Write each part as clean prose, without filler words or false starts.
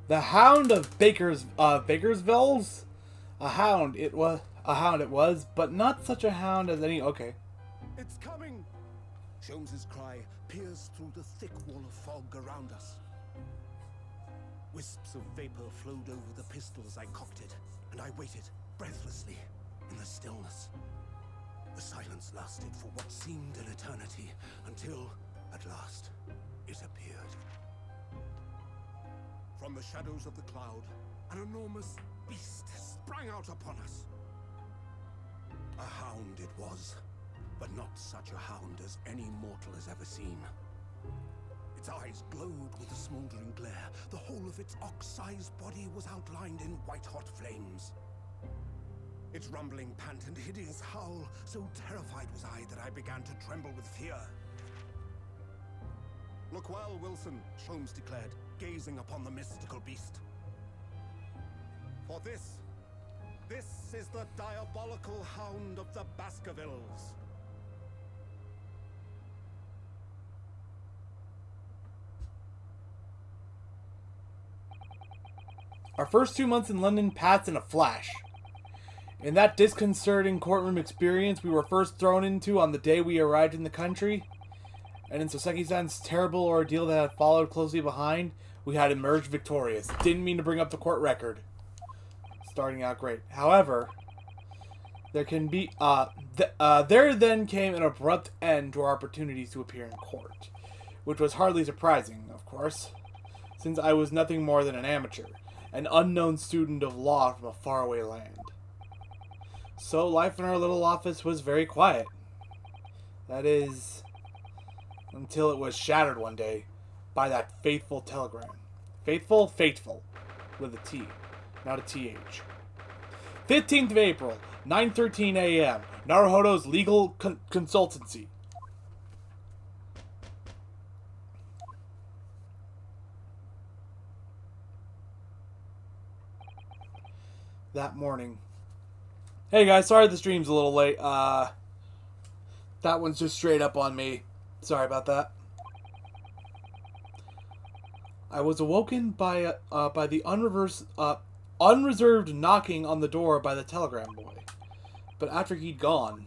The Hound of Bakersville's? A hound it was. A hound it was, but not such a hound as any. Okay. It's coming! Sholmes's cry pierced through the thick wall of fog around us. Wisps of vapor flowed over the pistol as I cocked it, and I waited, breathlessly, in the stillness. The silence lasted for what seemed an eternity, until, at last, it appeared. From the shadows of the cloud, an enormous beast sprang out upon us. A hound it was, but not such a hound as any mortal has ever seen. Its eyes glowed with a smoldering glare. The whole of its ox-sized body was outlined in white-hot flames. Its rumbling pant and hideous howl, so terrified was I that I began to tremble with fear. "Look well, Wilson," Sholmes declared, gazing upon the mystical beast. "For this is the diabolical hound of the Baskervilles." Our first 2 months in London passed in a flash. In that disconcerting courtroom experience we were first thrown into on the day we arrived in the country, and in Soseki-san's terrible ordeal that had followed closely behind, we had emerged victorious. Didn't mean to bring up the court record. Starting out great. However, there then came an abrupt end to our opportunities to appear in court, which was hardly surprising, of course, since I was nothing more than an amateur, an unknown student of law from a faraway land. So life in our little office was very quiet. That is, until it was shattered one day by that fateful telegram. Faithful? Fateful. With a T, not a TH. 15th of April, 9:13 a.m. Naruhodo's Legal Consultancy. That morning. Hey guys, sorry the stream's a little late. That one's just straight up on me. Sorry about that. I was awoken by the unreserved knocking on the door by the telegram boy. But after he'd gone,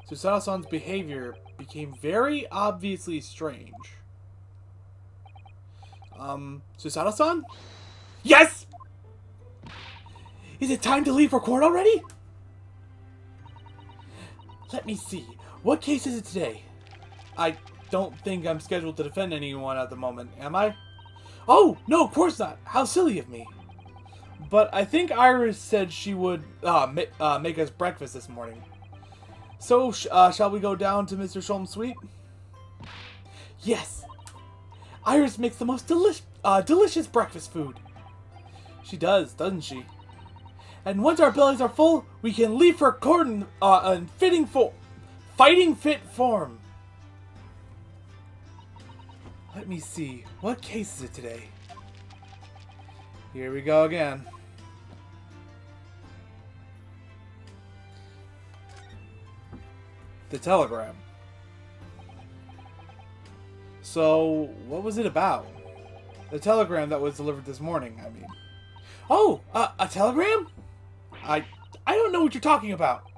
Susato-san's behavior became very obviously strange. Susato-san? Yes! Is it time to leave for court already? Let me see. What case is it today? I don't think I'm scheduled to defend anyone at the moment, am I? Oh, no, of course not. How silly of me. But I think Iris said she would make us breakfast this morning. So, shall we go down to Mr. Sholmes' suite? Yes. Iris makes the most delicious breakfast food. She does, doesn't she? And once our bellies are full, we can leave for court in fighting fit form. Let me see. What case is it today? Here we go again. The telegram. So, what was it about? The telegram that was delivered this morning, I mean. Oh, a telegram? I don't know what you're talking about.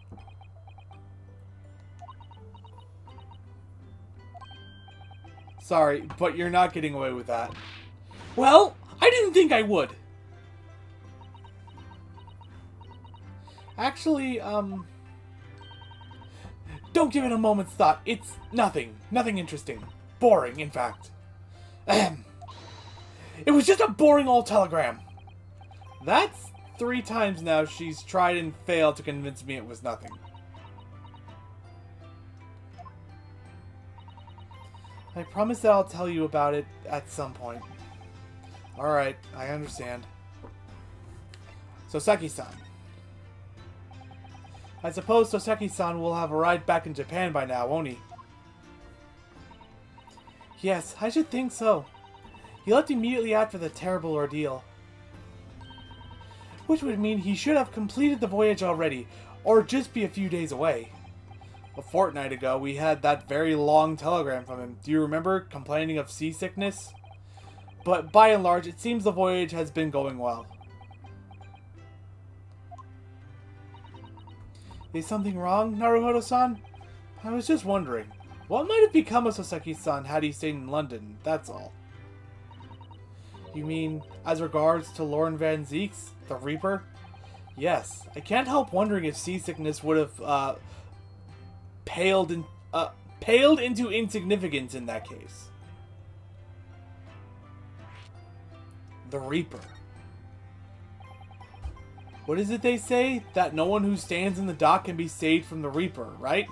Sorry, but you're not getting away with that. Well, I didn't think I would. Actually, don't give it a moment's thought. It's nothing. Nothing interesting. Boring, in fact. Ahem. It was just a boring old telegram. That's 3 times now she's tried and failed to convince me it was nothing. I promise that I'll tell you about it at some point. Alright, I understand. Soseki-san. I suppose Soseki-san will have arrived back in Japan by now, won't he? Yes, I should think so. He left immediately after the terrible ordeal. Which would mean he should have completed the voyage already, or just be a few days away. A fortnight ago, we had that very long telegram from him. Do you remember, complaining of seasickness? but by and large, it seems the voyage has been going well. Is something wrong, Naruhodo-san? I was just wondering. What might have become of Soseki-san had he stayed in London, that's all. You mean, as regards to Lord Van Zeeks, the Reaper? Yes, I can't help wondering if seasickness would have, paled into insignificance in that case. The Reaper. What is it they say? That no one who stands in the dock can be saved from the Reaper, right?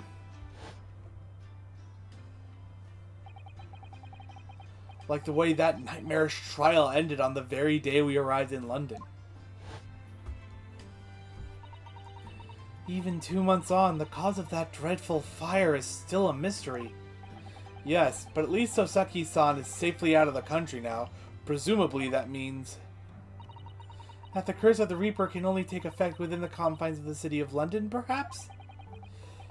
Like the way that nightmarish trial ended on the very day we arrived in London. Even 2 months on, the cause of that dreadful fire is still a mystery. Yes, but at least Soseki-san is safely out of the country now. Presumably that means that the curse of the Reaper can only take effect within the confines of the city of London, perhaps?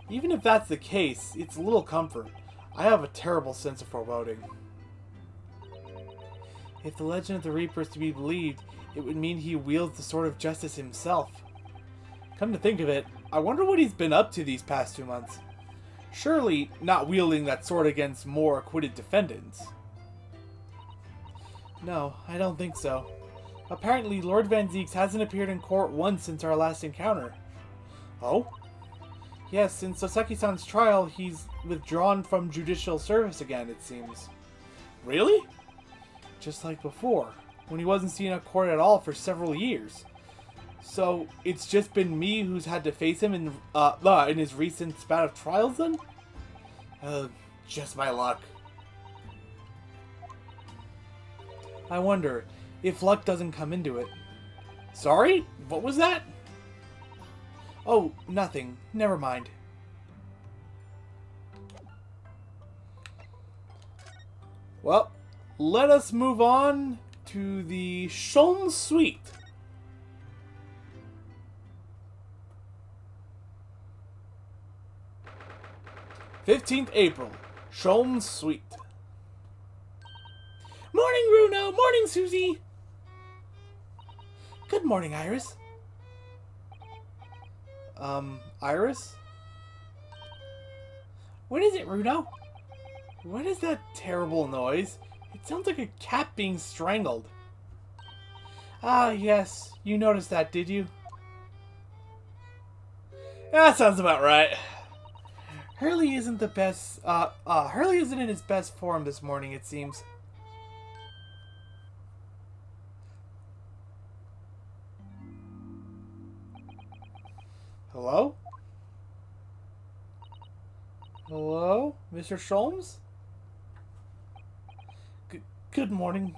Even if that's the case, it's little comfort. I have a terrible sense of foreboding. If the legend of the Reaper is to be believed, it would mean he wields the Sword of Justice himself. Come to think of it, I wonder what he's been up to these past 2 months. Surely not wielding that sword against more acquitted defendants. No, I don't think so. Apparently, Lord Van Zeeks hasn't appeared in court once since our last encounter. Oh? Yes, since Soseki-san's trial, he's withdrawn from judicial service again, it seems. Really? Just like before, when he wasn't seen at court at all for several years. So, it's just been me who's had to face him in his recent spat of trials then? Just my luck. I wonder if luck doesn't come into it. Sorry? What was that? Oh, nothing. Never mind. Well, let us move on to the Sholm Suite. April 15th, Sholm Suite. Morning, Runo! Morning, Susie! Good morning, Iris. Iris? What is it, Runo? What is that terrible noise? It sounds like a cat being strangled. Ah, yes. You noticed that, did you? That sounds about right. Hurley isn't the best, Hurley isn't in his best form this morning, it seems. Hello? Hello? Mr. Sholmes? Good morning.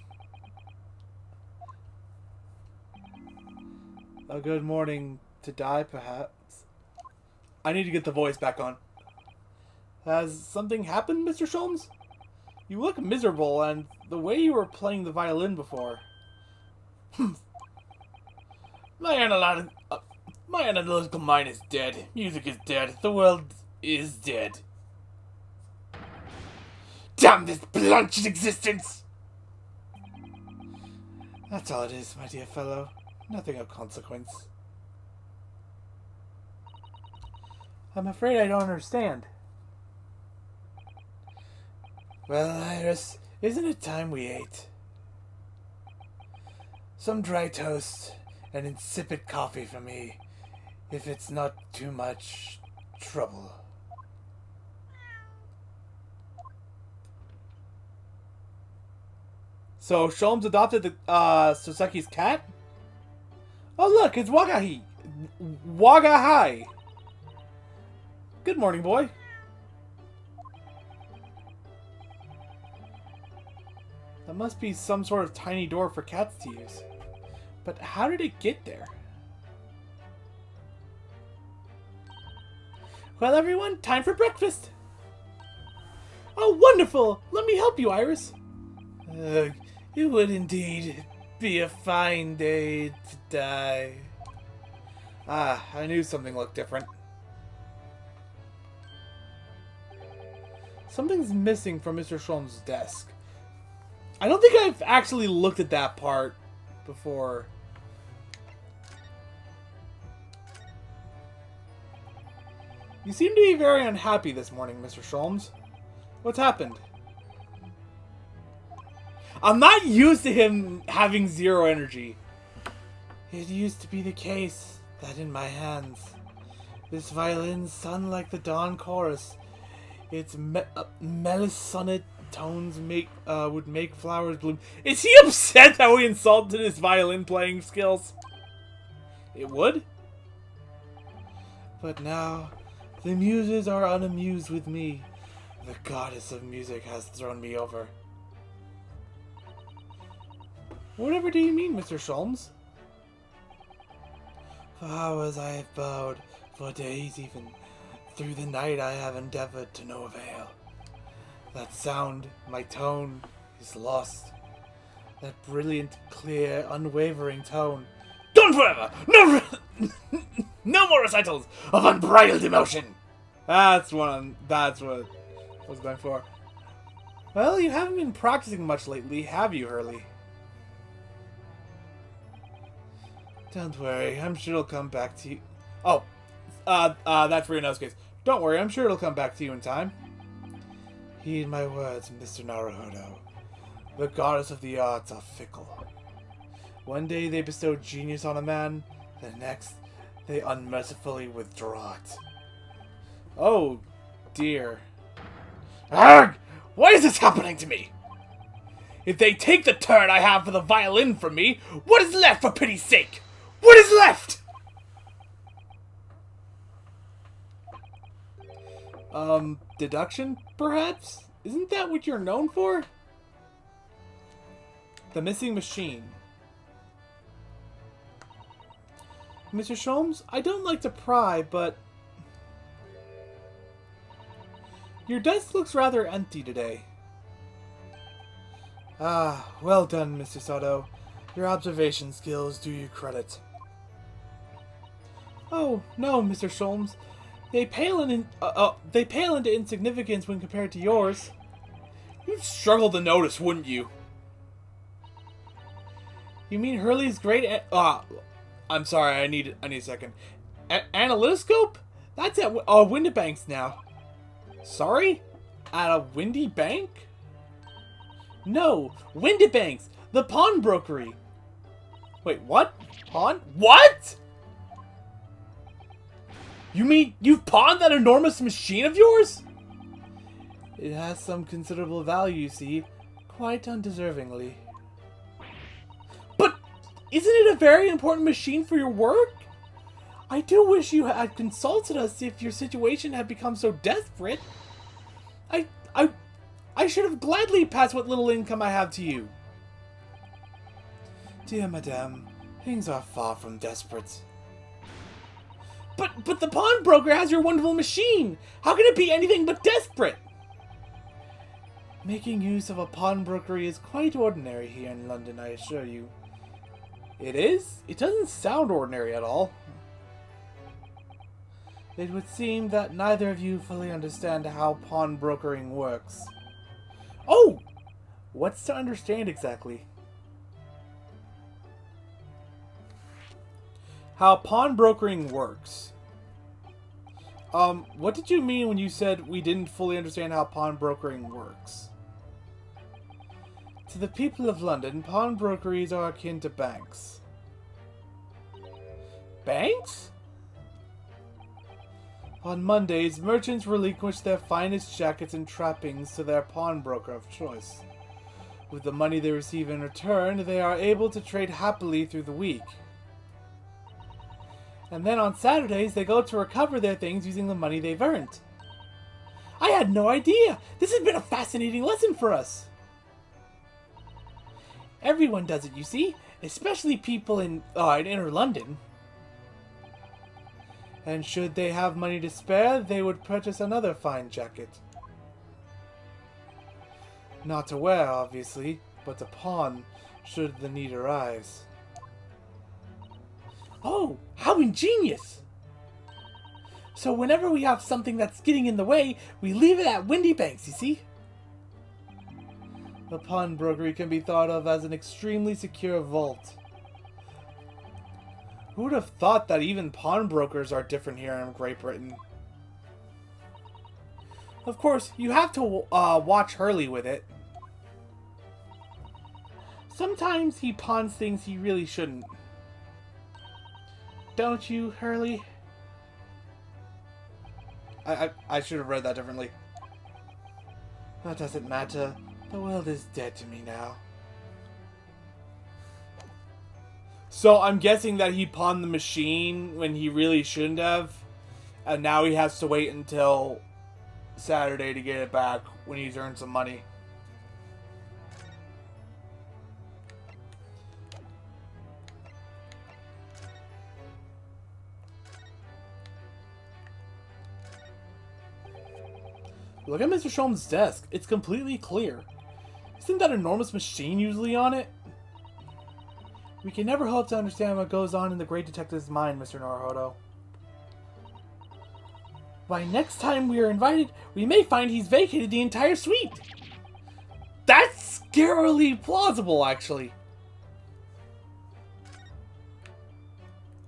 A good morning to die, perhaps. I need to get the voice back on. Has something happened, Mr. Sholmes? You look miserable, and the way you were playing the violin before. My analytical mind is dead. Music is dead. The world is dead. Damn this blanched existence! That's all it is, my dear fellow. Nothing of consequence. I'm afraid I don't understand. Well, Iris, isn't it time we ate? Some dry toast and insipid coffee for me, if it's not too much trouble. So, Sholmes adopted the, Soseki's cat? Oh look, it's Wagahi! Wagahai! Good morning, boy. That must be some sort of tiny door for cats to use. But how did it get there? Well, everyone, time for breakfast! Oh, wonderful! Let me help you, Iris. It would indeed be a fine day to die. Ah, I knew something looked different. Something's missing from Mr. Sholmes' desk. I don't think I've actually looked at that part before. You seem to be very unhappy this morning, Mr. Sholmes. What's happened? I'm not used to him having zero energy. It used to be the case that in my hands, this violin sung like the dawn chorus. Its melisonic tones would make flowers bloom. Is he upset that we insulted his violin playing skills? It would? But now, the muses are unamused with me. The goddess of music has thrown me over. Whatever do you mean, Mr. Sholmes? For hours I have bowed, for days even. Through the night I have endeavored to no avail. That sound, my tone, is lost. That brilliant, clear, unwavering tone. Done forever! No, no more recitals of unbridled emotion! That's what I was going for. Well, you haven't been practicing much lately, have you, Hurley? Don't worry, I'm sure it'll come back to you. Oh, that's Ryunosuke's. Don't worry, I'm sure it'll come back to you in time. Heed my words, Mr. Naruhodo. The goddess of the arts are fickle. One day they bestow genius on a man, the next they unmercifully withdraw it. Oh, dear. Arrgh! Why is this happening to me? If they take the turn I have for the violin from me, what is left, for pity's sake? What is left? Deduction, perhaps? Isn't that what you're known for? The missing machine. Mr. Sholmes, I don't like to pry, but your desk looks rather empty today. Ah, well done, Mr. Sato. Your observation skills do you credit. Oh, no, Mr. Sholmes. They pale into insignificance when compared to yours. You'd struggle to notice, wouldn't you? You mean Hurley's great I'm sorry, I need a second. Analytoscope? That's at Windibank's now. Sorry? At a Windy Bank? No, Windibank's, the pawnbrokery. Wait, what? Pawn? What? You mean you've pawned that enormous machine of yours? It has some considerable value, you see, quite undeservingly. But isn't it a very important machine for your work? I do wish you had consulted us if your situation had become so desperate. I should have gladly passed what little income I have to you. Dear madame, things are far from desperate. But the pawnbroker has your wonderful machine! How can it be anything but desperate? Making use of a pawnbrokery is quite ordinary here in London, I assure you. It is? It doesn't sound ordinary at all. It would seem that neither of you fully understand how pawnbrokering works. Oh! What's to understand exactly? How pawnbrokering works. What did you mean when you said we didn't fully understand how pawnbrokering works? To the people of London, pawnbrokeries are akin to banks. Banks? On Mondays, merchants relinquish their finest jackets and trappings to their pawnbroker of choice. With the money they receive in return, they are able to trade happily through the week. And then on Saturdays, they go to recover their things using the money they've earned. I had no idea! This has been a fascinating lesson for us! Everyone does it, you see, especially people in inner London. And should they have money to spare, they would purchase another fine jacket. Not to wear, obviously, but to pawn, should the need arise. Oh, how ingenious! So whenever we have something that's getting in the way, we leave it at Windibank's, you see? The pawnbrokery can be thought of as an extremely secure vault. Who would have thought that even pawnbrokers are different here in Great Britain? Of course, you have to watch Hurley with it. Sometimes he pawns things he really shouldn't. Don't you, Hurley? I should have read that differently. That doesn't matter. The world is dead to me now. So I'm guessing that he pawned the machine when he really shouldn't have. And now he has to wait until Saturday to get it back when he's earned some money. Look at Mr. Sholm's desk. It's completely clear. Isn't that enormous machine usually on it? We can never hope to understand what goes on in the great detective's mind, Mr. Naruhodo. By next time we are invited, we may find he's vacated the entire suite. That's scarily plausible, actually.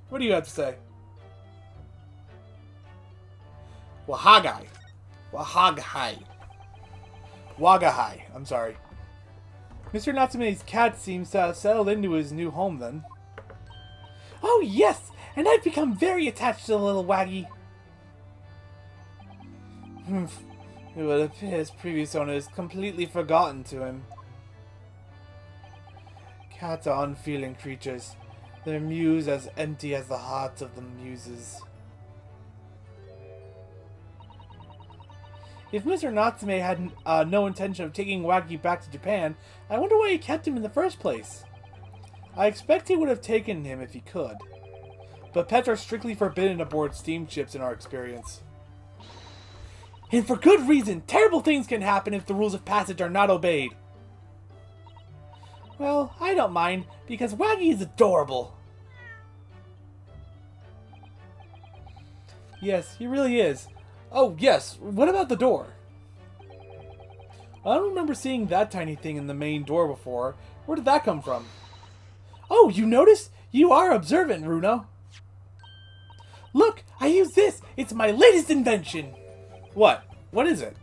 What do you have to say? Wahagahai. Wagahai. I'm sorry. Mr. Natsume's cat seems to have settled into his new home then. Oh yes, and I've become very attached to the little Waggy. It would appear his previous owner is completely forgotten to him. Cats are unfeeling creatures. Their mews as empty as the hearts of the muses. If Mr. Natsume had no intention of taking Waggy back to Japan, I wonder why he kept him in the first place. I expect he would have taken him if he could. But pets are strictly forbidden aboard steamships in our experience. And for good reason! Terrible things can happen if the rules of passage are not obeyed. Well, I don't mind, because Waggy is adorable. Yes, he really is. Oh, yes. What about the door? I don't remember seeing that tiny thing in the main door before. Where did that come from? Oh, you noticed? You are observant, Runo. Look, I use this. It's my latest invention. What? What is it?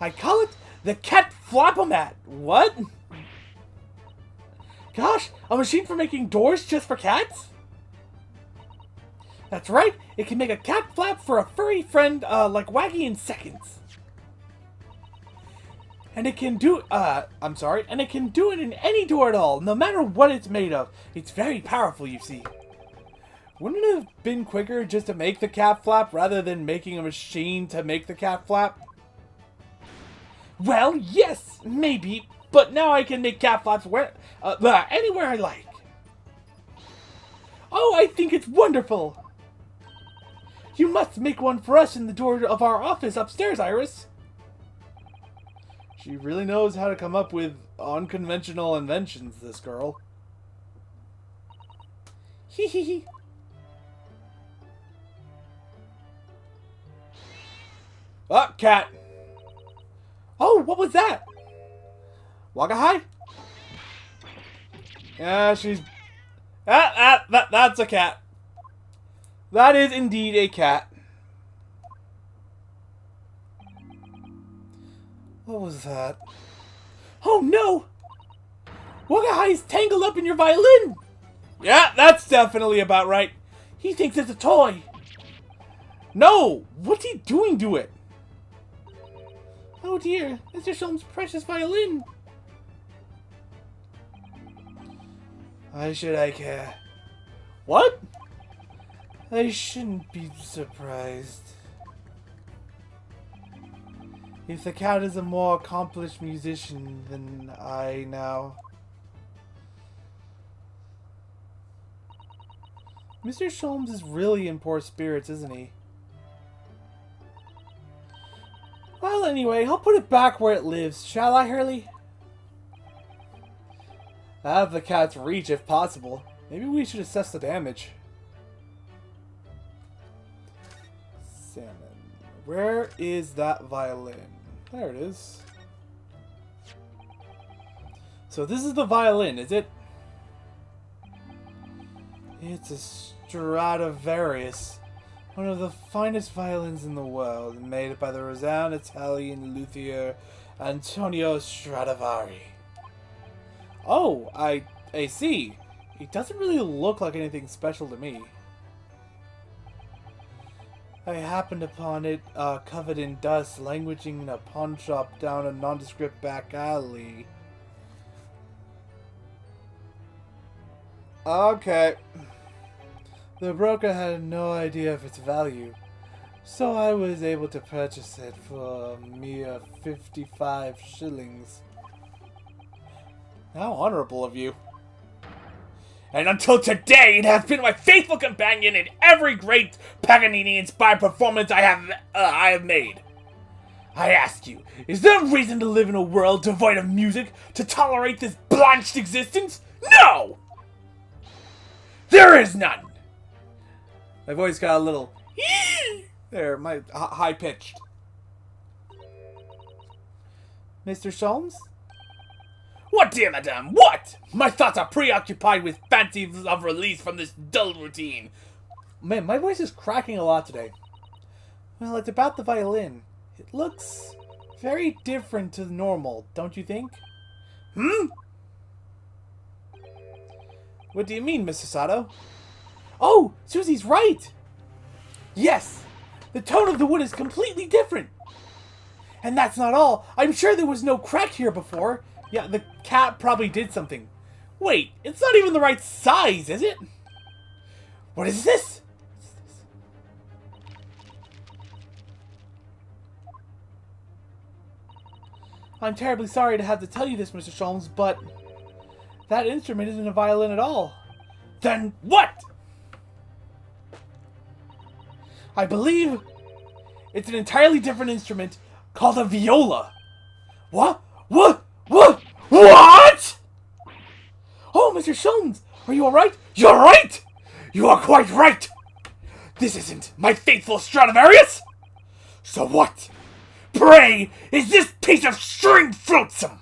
I call it the Cat Flopomat. What? Gosh, a machine for making doors just for cats? That's right, it can make a cat flap for a furry friend like Waggy in seconds. And it can do, and it can do it in any door at all, no matter what it's made of. It's very powerful, you see. Wouldn't it have been quicker just to make the cat flap rather than making a machine to make the cat flap? Well, yes, maybe, but now I can make cat flaps anywhere I like. Oh, I think it's wonderful! You must make one for us in the door of our office upstairs, Iris. She really knows how to come up with unconventional inventions, this girl. Hee hee hee. Ah, cat. Oh, what was that? Wagahai? Yeah, she's... That's a cat. That is indeed a cat. What was that? Oh no! Wagahai's tangled up in your violin! Yeah, that's definitely about right. He thinks it's a toy. No! What's he doing to it? Oh dear, Mr. Sholm's precious violin. Why should I care? What? I shouldn't be surprised. If the cat is a more accomplished musician than I now. Mr. Sholmes is really in poor spirits, isn't he? Well, anyway, I'll put it back where it lives, shall I, Hurley? Have the cat's reach if possible. Maybe we should assess the damage. Salmon. Where is that violin? There it is. So this is the violin, is it? It's a Stradivarius. One of the finest violins in the world, made by the renowned Italian luthier Antonio Stradivari. Oh, I see. It doesn't really look like anything special to me. I happened upon it, covered in dust, languishing in a pawn shop down a nondescript back alley. Okay. The broker had no idea of its value, so I was able to purchase it for a mere 55 shillings. How honorable of you. And until today, it has been my faithful companion in every great Paganini-inspired performance I have made. I ask you, is there a reason to live in a world devoid of music to tolerate this blanched existence? No! There is none! My voice got a little there, my high pitched. Mr. Sholmes? What, dear madame, what? My thoughts are preoccupied with fancies of release from this dull routine. Man, my voice is cracking a lot today. Well, it's about the violin. It looks very different to normal, don't you think? What do you mean, Mr. Sato? Oh, Susie's right! Yes! The tone of the wood is completely different! And that's not all. I'm sure there was no crack here before. Yeah, the cat probably did something. Wait, it's not even the right size, is it? What is this? I'm terribly sorry to have to tell you this, Mr. Sholmes, but that instrument isn't a violin at all. Then what? I believe it's an entirely different instrument called a viola. What? What? What? Oh, Mr. Sholmes, are you alright? You're right! You are quite right! This isn't my faithful Stradivarius! So what? Pray, is this piece of string fruitsome?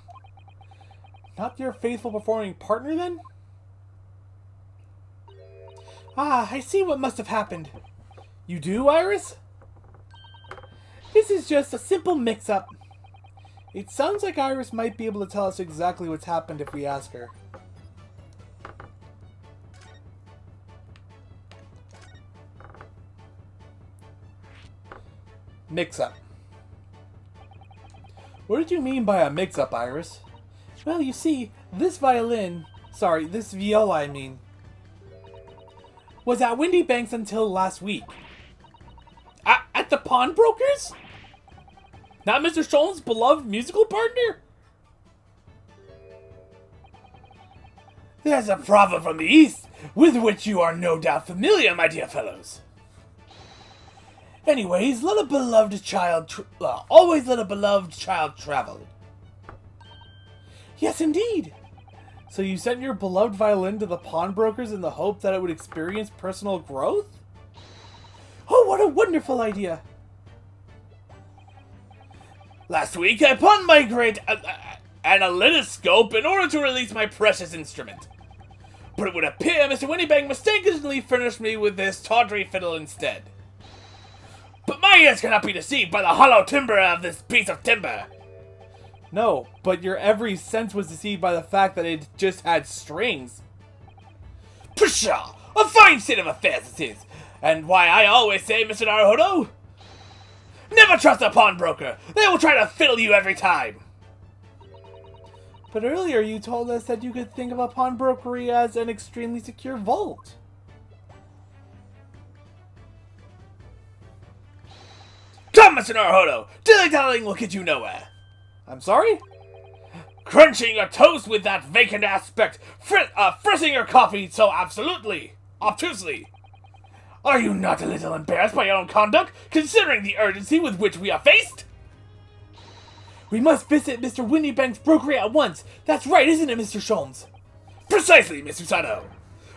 Not your faithful performing partner, then? Ah, I see what must have happened. You do, Iris? This is just a simple mix-up. It sounds like Iris might be able to tell us exactly what's happened if we ask her. Mix-up. What did you mean by a mix-up, Iris? Well, you see, this viola, I mean, was at Windy Banks until last week. At the pawnbroker's? Not Mr. Sholmes' beloved musical partner? There's a proverb from the East, with which you are no doubt familiar, my dear fellows. Anyways, let a beloved child always let a beloved child travel. Yes, indeed. So you sent your beloved violin to the pawnbrokers in the hope that it would experience personal growth? Oh, what a wonderful idea! Last week, I pawned my great analytoscope in order to release my precious instrument. But it would appear Mr. Winnibang mistakenly furnished me with this tawdry fiddle instead. But my ears cannot be deceived by the hollow timbre of this piece of timber. No, but your every sense was deceived by the fact that it just had strings. Pshaw! A fine state of affairs this is! And why I always say, Mr. Naruhodo, never trust a pawnbroker! They will try to fiddle you every time! But earlier you told us that you could think of a pawnbrokery as an extremely secure vault. Come, Mr. Naruhodo! Dilly-dallying will get you nowhere! I'm sorry? Crunching your toast with that vacant aspect, frizzing your coffee so obtusely. Are you not a little embarrassed by your own conduct, considering the urgency with which we are faced? We must visit Mr. Windybank's brokery at once. That's right, isn't it, Mr. Sholmes? Precisely, Miss Susato.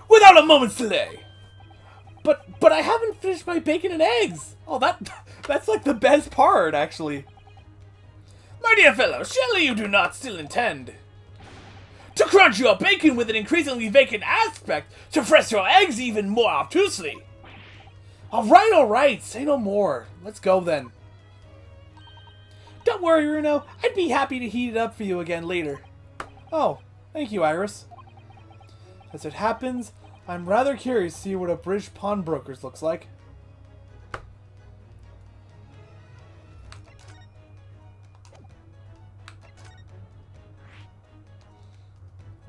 Without a moment's delay. But I haven't finished my bacon and eggs. Oh, that's like the best part, actually. My dear fellow, surely you do not still intend. To crunch your bacon with an increasingly vacant aspect, to press your eggs even more obtusely. Alright, say no more. Let's go then. Don't worry, Runo. I'd be happy to heat it up for you again later. Oh, thank you, Iris. As it happens, I'm rather curious to see what a British pawnbroker's looks like.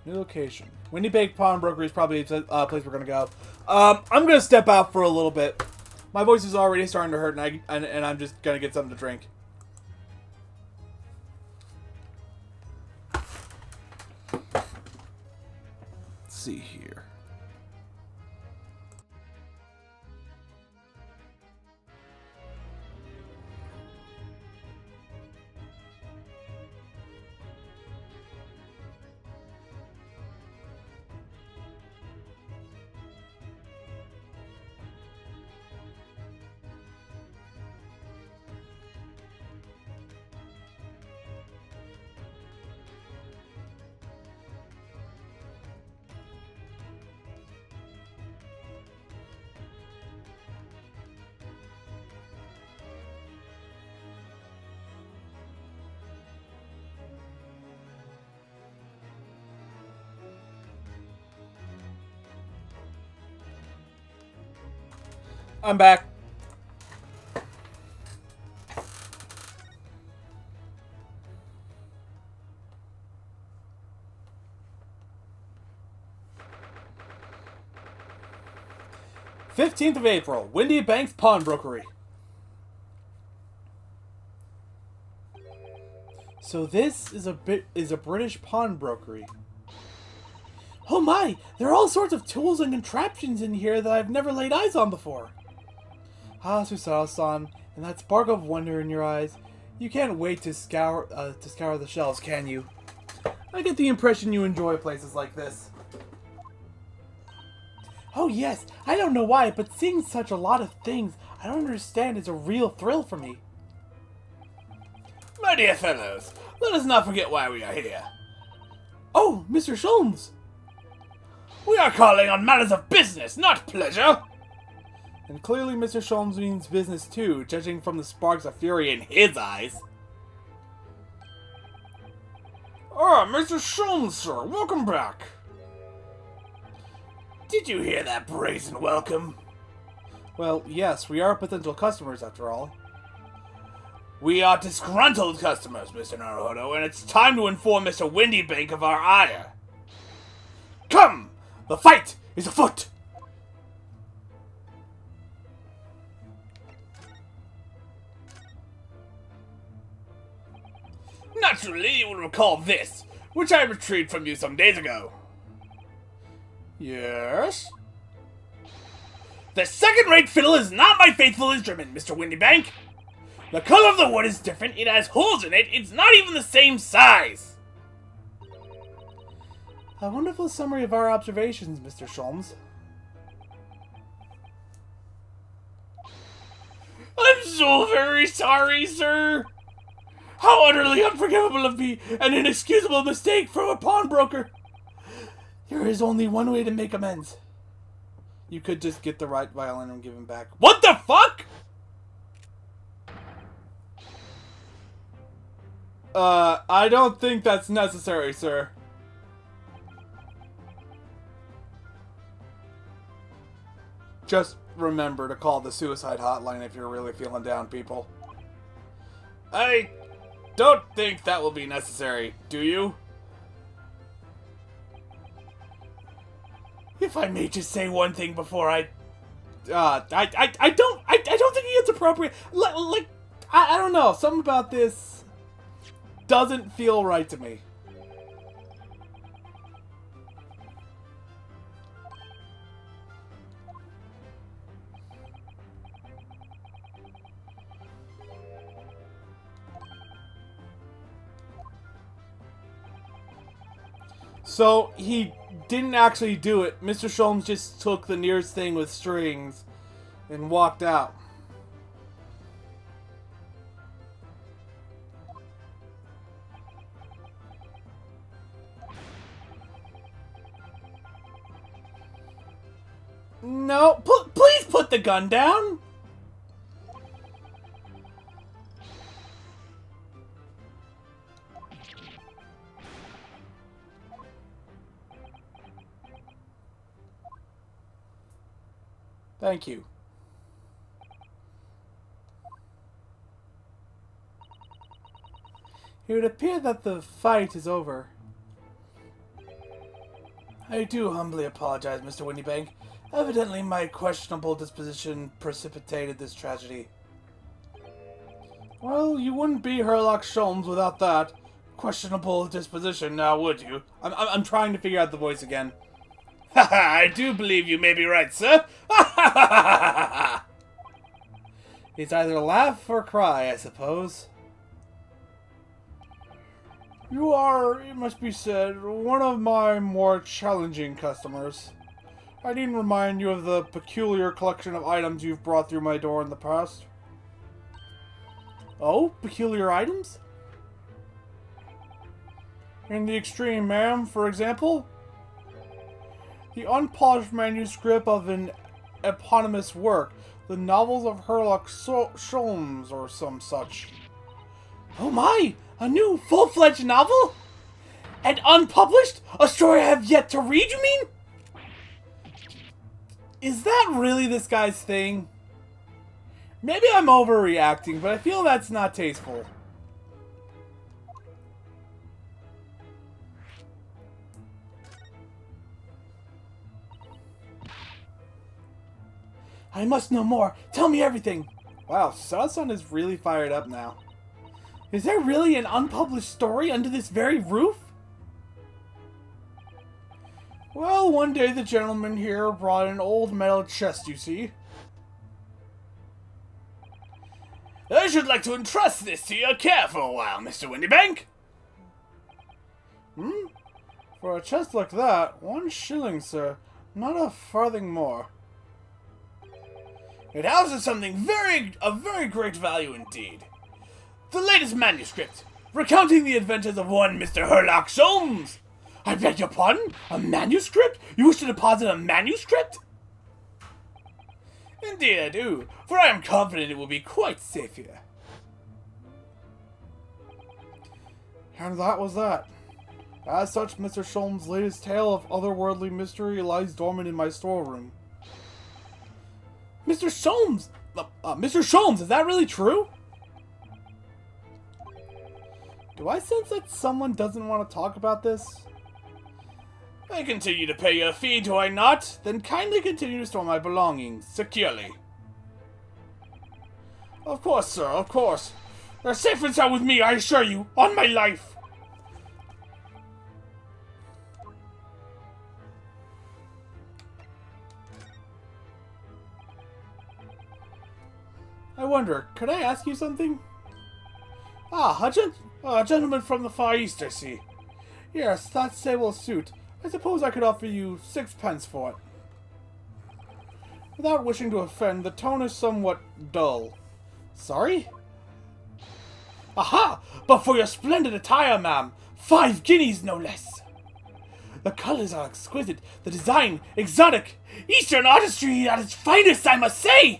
New location. Windy Bank Pawnbroker is probably a place we're gonna go. I'm gonna step out for a little bit. My voice is already starting to hurt, and I'm just gonna get something to drink. Let's see here. I'm back. "15th of April, Windy Bank's Pawnbrokery." So this is a British pawnbrokery. Oh my! There are all sorts of tools and contraptions in here that I've never laid eyes on before. Ah, Susato-san, and that spark of wonder in your eyes. You can't wait to scour the shelves, can you? I get the impression you enjoy places like this. Oh yes, I don't know why, but seeing such a lot of things I don't understand is a real thrill for me. My dear fellows, let us not forget why we are here. Oh, Mr. Sholmes! We are calling on matters of business, not pleasure. And clearly Mr. Sholmes means business too, judging from the sparks of fury in his eyes. Ah, Mr. Sholmes, sir, welcome back. Did you hear that brazen welcome? Well, yes, we are potential customers after all. We are disgruntled customers, Mr. Naruhodo, and it's time to inform Mr. Windybank of our ire. Come! The fight is afoot! Naturally, you will recall this, which I retrieved from you some days ago. Yes? The second-rate fiddle is not my faithful instrument, Mr. Windybank. The color of the wood is different, it has holes in it, it's not even the same size. A wonderful summary of our observations, Mr. Sholmes. I'm so very sorry, sir. How utterly unforgivable of me, an inexcusable mistake from a pawnbroker. There is only one way to make amends. You could just get the right violin and give him back. What the fuck? I don't think that's necessary, sir. Just remember to call the suicide hotline if you're really feeling down, people. I don't think that will be necessary, do you? If I may just say one thing before I don't think it's appropriate. I don't know. Something about this doesn't feel right to me. So he didn't actually do it. Mr. Sholmes just took the nearest thing with strings and walked out. No, please put the gun down! Thank you. It would appear that the fight is over. I do humbly apologize, Mr. Windybank. Evidently, my questionable disposition precipitated this tragedy. Well, you wouldn't be Herlock Sholmes without that questionable disposition, now would you? I'm trying to figure out the voice again. Haha, I do believe you may be right, sir. It's either laugh or cry, I suppose. You are, it must be said, one of my more challenging customers. I needn't remind you of the peculiar collection of items you've brought through my door in the past. Oh, peculiar items? In the extreme, ma'am, for example? The unpolished manuscript of an eponymous work, the novels of Herlock Sholmes, or some such. Oh my! A new full-fledged novel? And unpublished? A story I have yet to read, you mean? Is that really this guy's thing? Maybe I'm overreacting, but I feel that's not tasteful. I must know more. Tell me everything. Wow, Sasan is really fired up now. Is there really an unpublished story under this very roof? Well, one day the gentleman here brought an old metal chest, you see. I should like to entrust this to your care for a while, Mr. Windybank. For a chest like that, 1 shilling, sir. Not a farthing more. It houses something of very great value indeed. The latest manuscript, recounting the adventures of one Mr. Herlock Sholmes. I beg your pardon? A manuscript? You wish to deposit a manuscript? Indeed I do, for I am confident it will be quite safe here. And that was that. As such, Mr. Sholmes' latest tale of otherworldly mystery lies dormant in my storeroom. Mr. Sholmes! Mr. Sholmes, is that really true? Do I sense that someone doesn't want to talk about this? I continue to pay your fee, do I not? Then kindly continue to store my belongings Securely. Of course, sir, of course. They're safe and sound with me, I assure you, on my life. I wonder, could I ask you something? Ah, a gentleman from the Far East, I see. Yes, that sable suit. I suppose I could offer you 6 pence for it. Without wishing to offend, the tone is somewhat dull. Sorry? Aha! But for your splendid attire, ma'am. 5 guineas, no less. The colors are exquisite, the design exotic. Eastern artistry at its finest, I must say!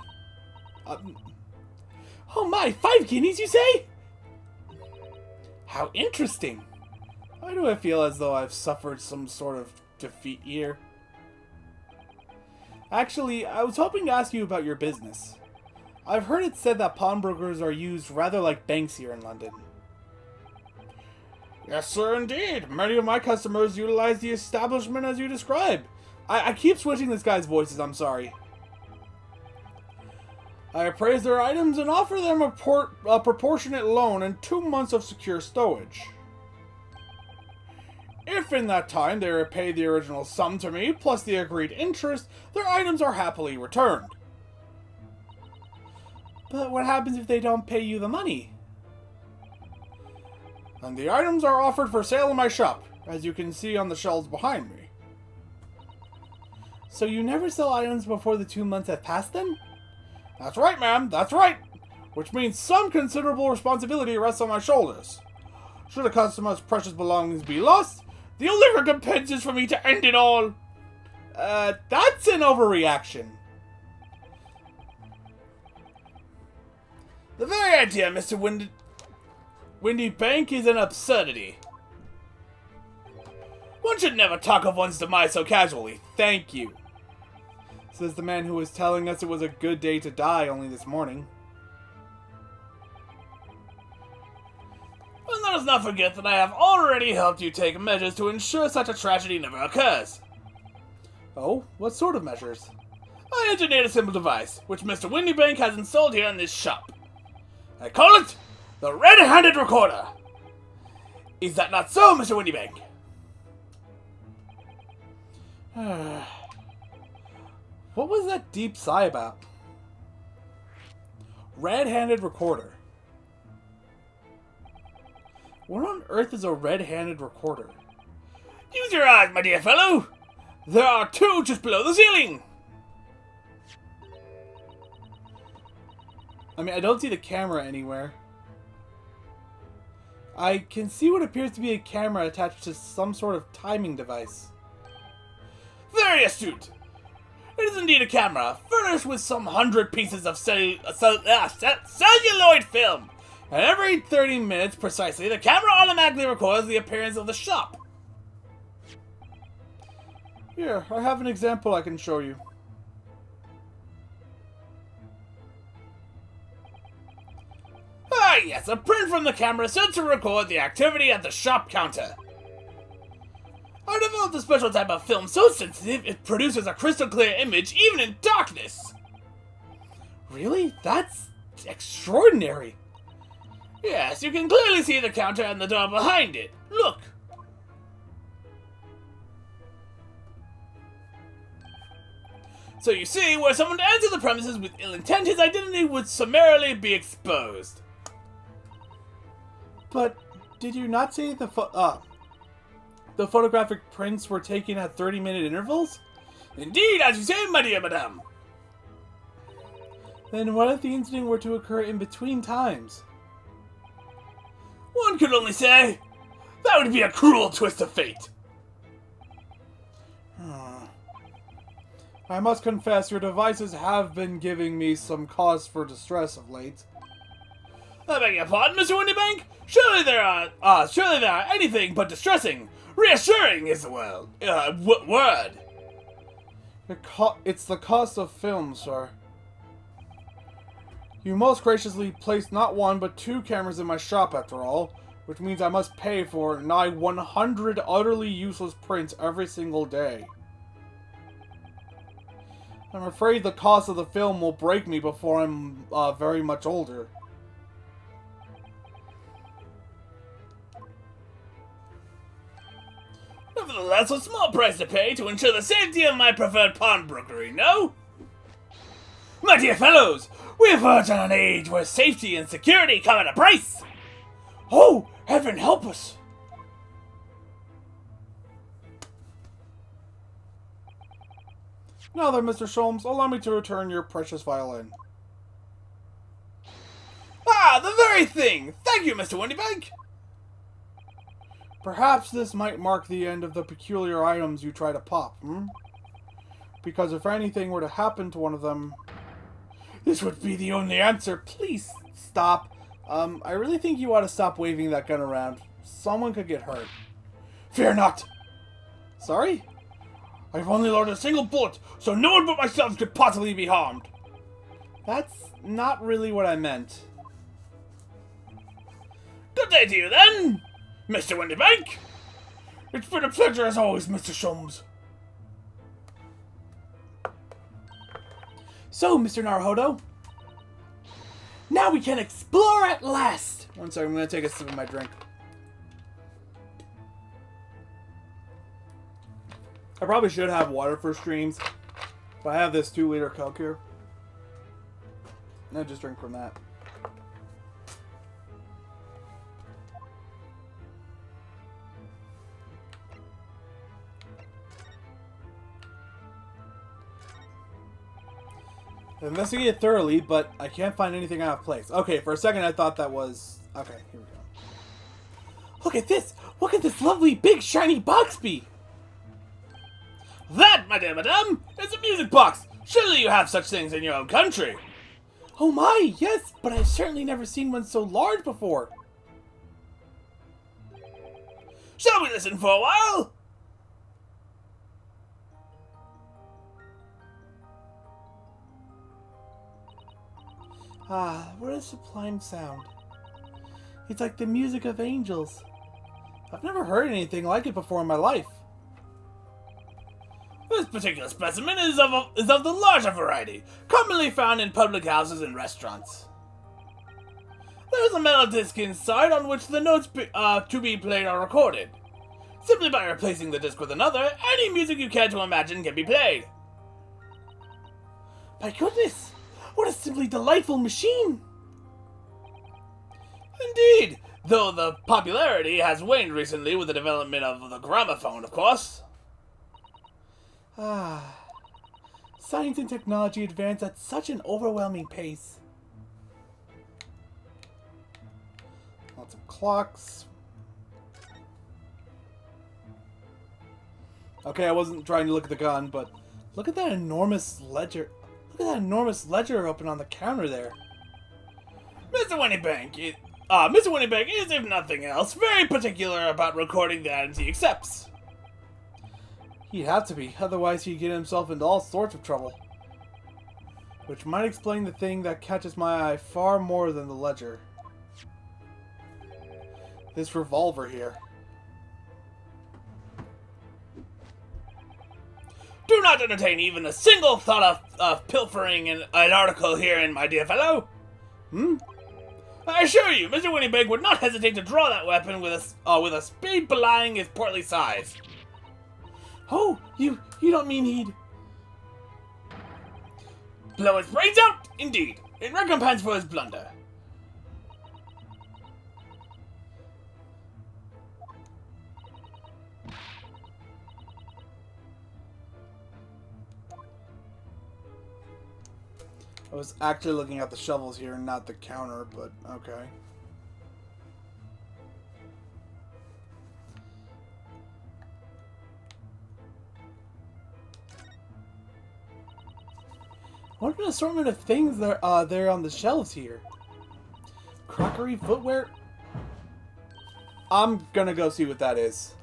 Oh my, 5 guineas, you say? How interesting. Why do I feel as though I've suffered some sort of defeat here? Actually, I was hoping to ask you about your business. I've heard it said that pawnbrokers are used rather like banks here in London. Yes, sir, indeed. Many of my customers utilize the establishment as you describe. I keep switching this guy's voices, I'm sorry. I appraise their items and offer them a proportionate loan and 2 months of secure stowage. If in that time they repay the original sum to me, plus the agreed interest, their items are happily returned. But what happens if they don't pay you the money? And the items are offered for sale in my shop, as you can see on the shelves behind me. So you never sell items before the 2 months have passed then? That's right, ma'am, that's right! Which means some considerable responsibility rests on my shoulders. Should a customer's precious belongings be lost, the only recompense is for me to end it all. That's an overreaction. The very idea, Mr. Windy Bank, is an absurdity. One should never talk of one's demise so casually. Thank you. Says the man who was telling us it was a good day to die only this morning. But let us not forget that I have already helped you take measures to ensure such a tragedy never occurs. Oh, what sort of measures? I engineered a simple device, which Mr. Windybank has installed here in this shop. I call it the Red-Handed Recorder. Is that not so, Mr. Windybank? What was that deep sigh about? Red-handed recorder. What on earth is a red-handed recorder? Use your eyes, my dear fellow. There are two just below the ceiling. I mean, I don't see the camera anywhere. I can see what appears to be a camera attached to some sort of timing device. Very astute. It is indeed a camera, furnished with some 100 pieces of celluloid film. And every 30 minutes precisely, the camera automatically records the appearance of the shop. Here, I have an example I can show you. Ah yes, a print from the camera sent to record the activity at the shop counter. I developed a special type of film so sensitive it produces a crystal clear image even in darkness. Really? That's extraordinary. Yes, you can clearly see the counter and the door behind it. Look. So you see, were someone to enter the premises with ill intent, his identity would summarily be exposed. But did you not say the photographic prints were taken at 30-minute intervals? Indeed, as you say, my dear madame. Then what if the incident were to occur in between times? One could only say, that would be a cruel twist of fate. I must confess, your devices have been giving me some cause for distress of late. I beg your pardon, Mr. Windybank? Surely there are anything but distressing. Reassuring is the word. It's the cost of film, sir. You most graciously placed not one but 2 cameras in my shop after all, which means I must pay for nigh 100 utterly useless prints every single day. I'm afraid the cost of the film will break me before I'm very much older. Nevertheless, a small price to pay to ensure the safety of my preferred pawnbrokery, no? My dear fellows, we verge on an age where safety and security come at a price! Oh, heaven help us! Now then, Mr. Sholmes, allow me to return your precious violin. Ah, the very thing! Thank you, Mr. Windybank! Perhaps this might mark the end of the peculiar items you try to pop, Because if anything were to happen to one of them... This would be the only answer. Please stop. I really think you ought to stop waving that gun around. Someone could get hurt. Fear not! Sorry? I've only loaded a single bullet, so no one but myself could possibly be harmed. That's not really what I meant. Good day to you, then, Mr. Windybank. It's been a pleasure as always, Mr. Sholmes. So, Mr. Naruhodo, now we can explore at last! One second, I'm going to take a sip of my drink. I probably should have water for streams, but I have this 2-liter Coke here. And I just drink from that. I investigated thoroughly, but I can't find anything out of place. Okay, for a second I thought that was... Okay, here we go. Look at this! What could this lovely, big, shiny box be? That, my dear madame, is a music box. Surely you have such things in your own country. Oh my, yes, but I've certainly never seen one so large before. Shall we listen for a while? Ah, what a sublime sound. It's like the music of angels. I've never heard anything like it before in my life. This particular specimen is of the larger variety, commonly found in public houses and restaurants. There is a metal disc inside on which the notes to be played are recorded. Simply by replacing the disc with another, any music you care to imagine can be played. My goodness, what a simply delightful machine! Indeed, though the popularity has waned recently with the development of the gramophone, of course. Ah, science and technology advance at such an overwhelming pace. Lots of clocks. Okay, I wasn't trying to look at the gun, but look at that enormous ledger. Look at that enormous ledger open on the counter there. Mr. Winniebank is, if nothing else, very particular about recording the items he accepts. He'd have to be, otherwise he'd get himself into all sorts of trouble. Which might explain the thing that catches my eye far more than the ledger. This revolver here. Do not entertain even a single thought of pilfering an article herein, my dear fellow. I assure you, Mr. Winniebank would not hesitate to draw that weapon with a speed belying his portly size. Oh, you don't mean he'd... Blow his brains out? Indeed, in recompense for his blunder. I was actually looking at the shovels here and not the counter, but okay. What an assortment of things there on the shelves here. Crockery, footwear. I'm gonna go see what that is.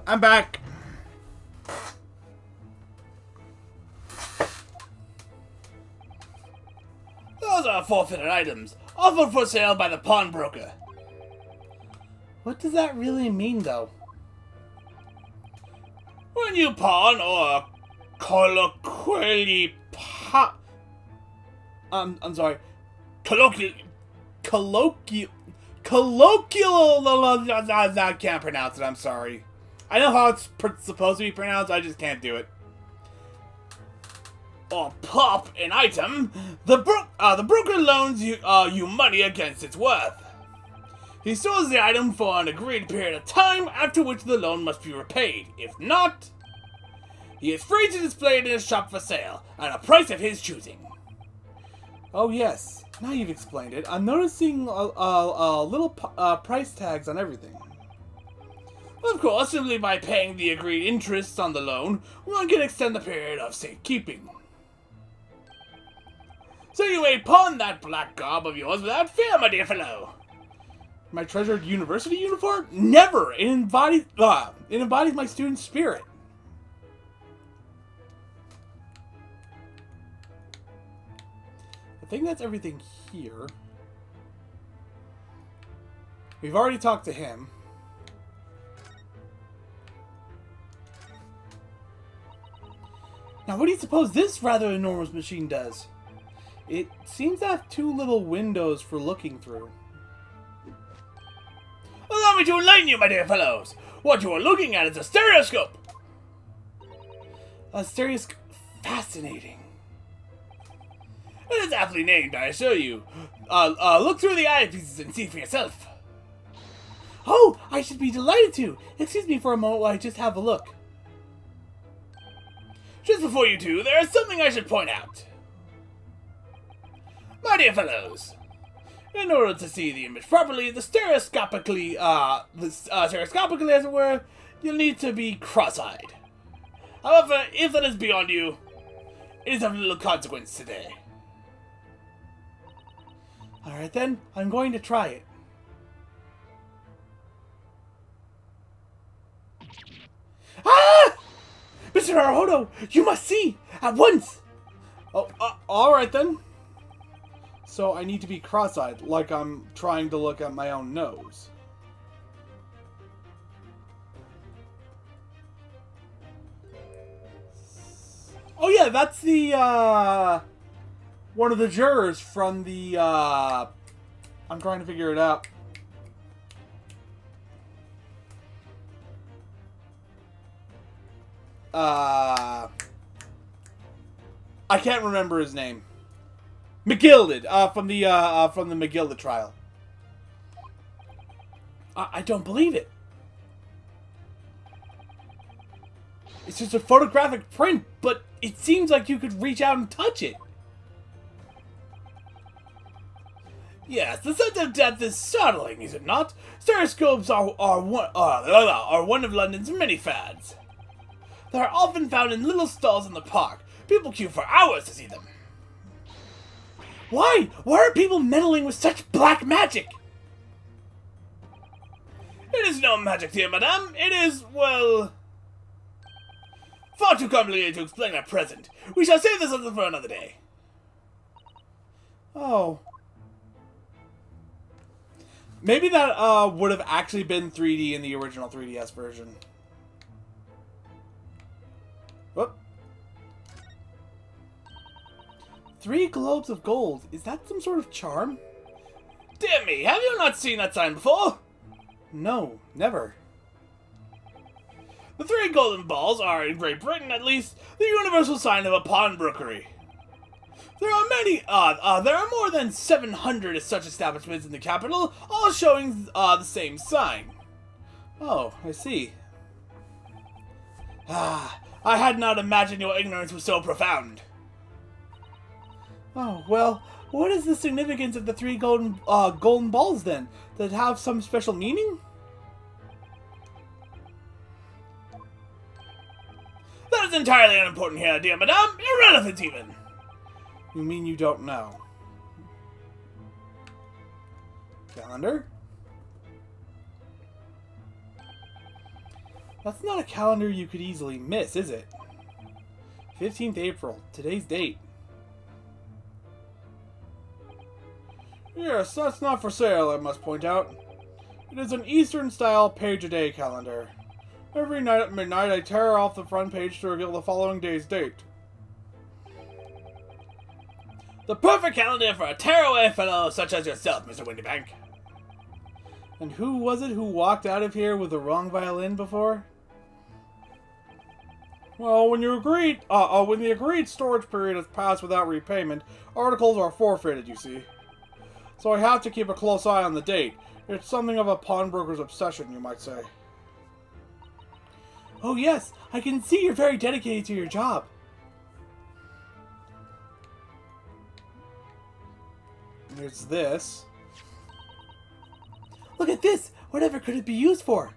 I'm back. Those are forfeited items, offered for sale by the pawnbroker. What does that really mean, though? When you pawn or colloquially I'm sorry. colloquial I can't pronounce it, I'm sorry. I know how it's supposed to be pronounced, I just can't do it. or pop an item, the broker loans you money against its worth. He stores the item for an agreed period of time, after which the loan must be repaid. If not, he is free to display it in his shop for sale, at a price of his choosing. Oh yes, now you've explained it. I'm noticing little price tags on everything. Of course, simply by paying the agreed interest on the loan, one can extend the period of safekeeping. So you may pawn that black garb of yours without fear, my dear fellow. My treasured university uniform? Never! It embodies my student spirit. I think that's everything here. We've already talked to him. Now, what do you suppose this rather enormous machine does? It seems to have two little windows for looking through. Allow me to enlighten you, my dear fellows. What you are looking at is a stereoscope. A stereoscope. Fascinating. It is aptly named, I assure you. Look through the eyepieces and see for yourself. Oh, I should be delighted to. Excuse me for a moment while I just have a look. Just before you do, there is something I should point out. My dear fellows, in order to see the image properly, stereoscopically as it were, you'll need to be cross-eyed. However, if that is beyond you, it is of little consequence today. Alright then, I'm going to try it. Ah! Mr. Naruhodo, you must see! At once! Oh, alright then. So I need to be cross-eyed, like I'm trying to look at my own nose. Oh yeah, that's the, one of the jurors from the, I'm trying to figure it out. I can't remember his name. McGilded, from the McGilded trial. I don't believe it. It's just a photographic print, but it seems like you could reach out and touch it. Yes, the sense of depth is startling, is it not? Stereoscopes are one of London's many fads. They are often found in little stalls in the park. People queue for hours to see them. Why? Why are people meddling with such black magic? It is no magic, dear madame. It is, well, far too complicated to explain at present. We shall save this for another day. Oh. Maybe that would have actually been 3D in the original 3DS version. Whoop. 3 globes of gold. Is that some sort of charm? Dear me, have you not seen that sign before? No, never. The 3 golden balls are, in Great Britain at least, the universal sign of a pawnbrokery. There are more than 700 such establishments in the capital, all showing the same sign. Oh, I see. I had not imagined your ignorance was so profound. Oh, well, what is the significance of the 3 golden balls then? Does it have some special meaning? That is entirely unimportant here, dear madame. Irrelevant, even. You mean you don't know? Calendar? That's not a calendar you could easily miss, is it? 15th April, today's date. Yes, that's not for sale, I must point out. It is an Eastern-style page-a-day calendar. Every night at midnight, I tear off the front page to reveal the following day's date. The perfect calendar for a tearaway fellow such as yourself, Mr. Windybank. And who was it who walked out of here with the wrong violin before? Well, when the agreed storage period has passed without repayment, articles are forfeited, you see. So I have to keep a close eye on the date. It's something of a pawnbroker's obsession, you might say. Oh yes, I can see you're very dedicated to your job. There's this. Look at this! Whatever could it be used for?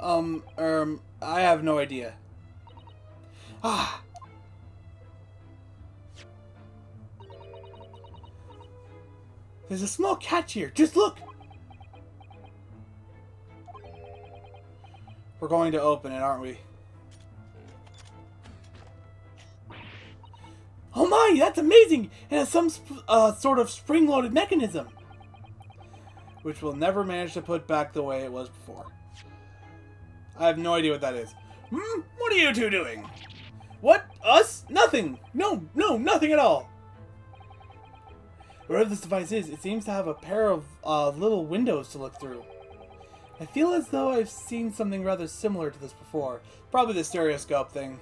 I have no idea. Ah! There's a small catch here. Just look! We're going to open it, aren't we? Oh my, that's amazing! It has some sort of spring-loaded mechanism. Which we'll never manage to put back the way it was before. I have no idea what that is. What are you two doing? What? Us? Nothing! No, nothing at all! Whatever this device is, it seems to have a pair of little windows to look through. I feel as though I've seen something rather similar to this before. Probably the stereoscope thing.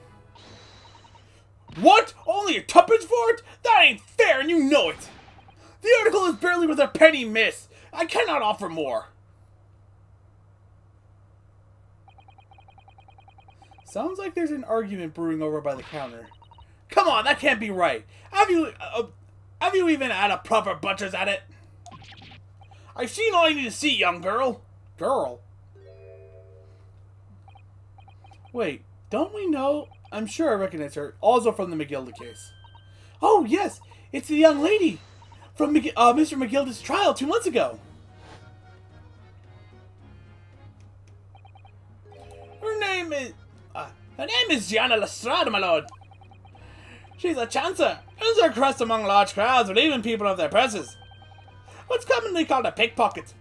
What? Only a tuppence for it? That ain't fair and you know it! The article is barely worth a penny, miss! I cannot offer more! Sounds like there's an argument brewing over by the counter. Come on, that can't be right! Have you even had a proper butcher's at it? I've seen all I need to see, young girl! Girl? Wait, don't we know? I'm sure I recognize her, also from the McGilda case. Oh, yes! It's the young lady from Mr. McGilda's trial 2 months ago. Her name is Gianna Lestrade, my lord. She's a chancer, earns her crust among large crowds, but even people of their presses. What's commonly called a pickpocket.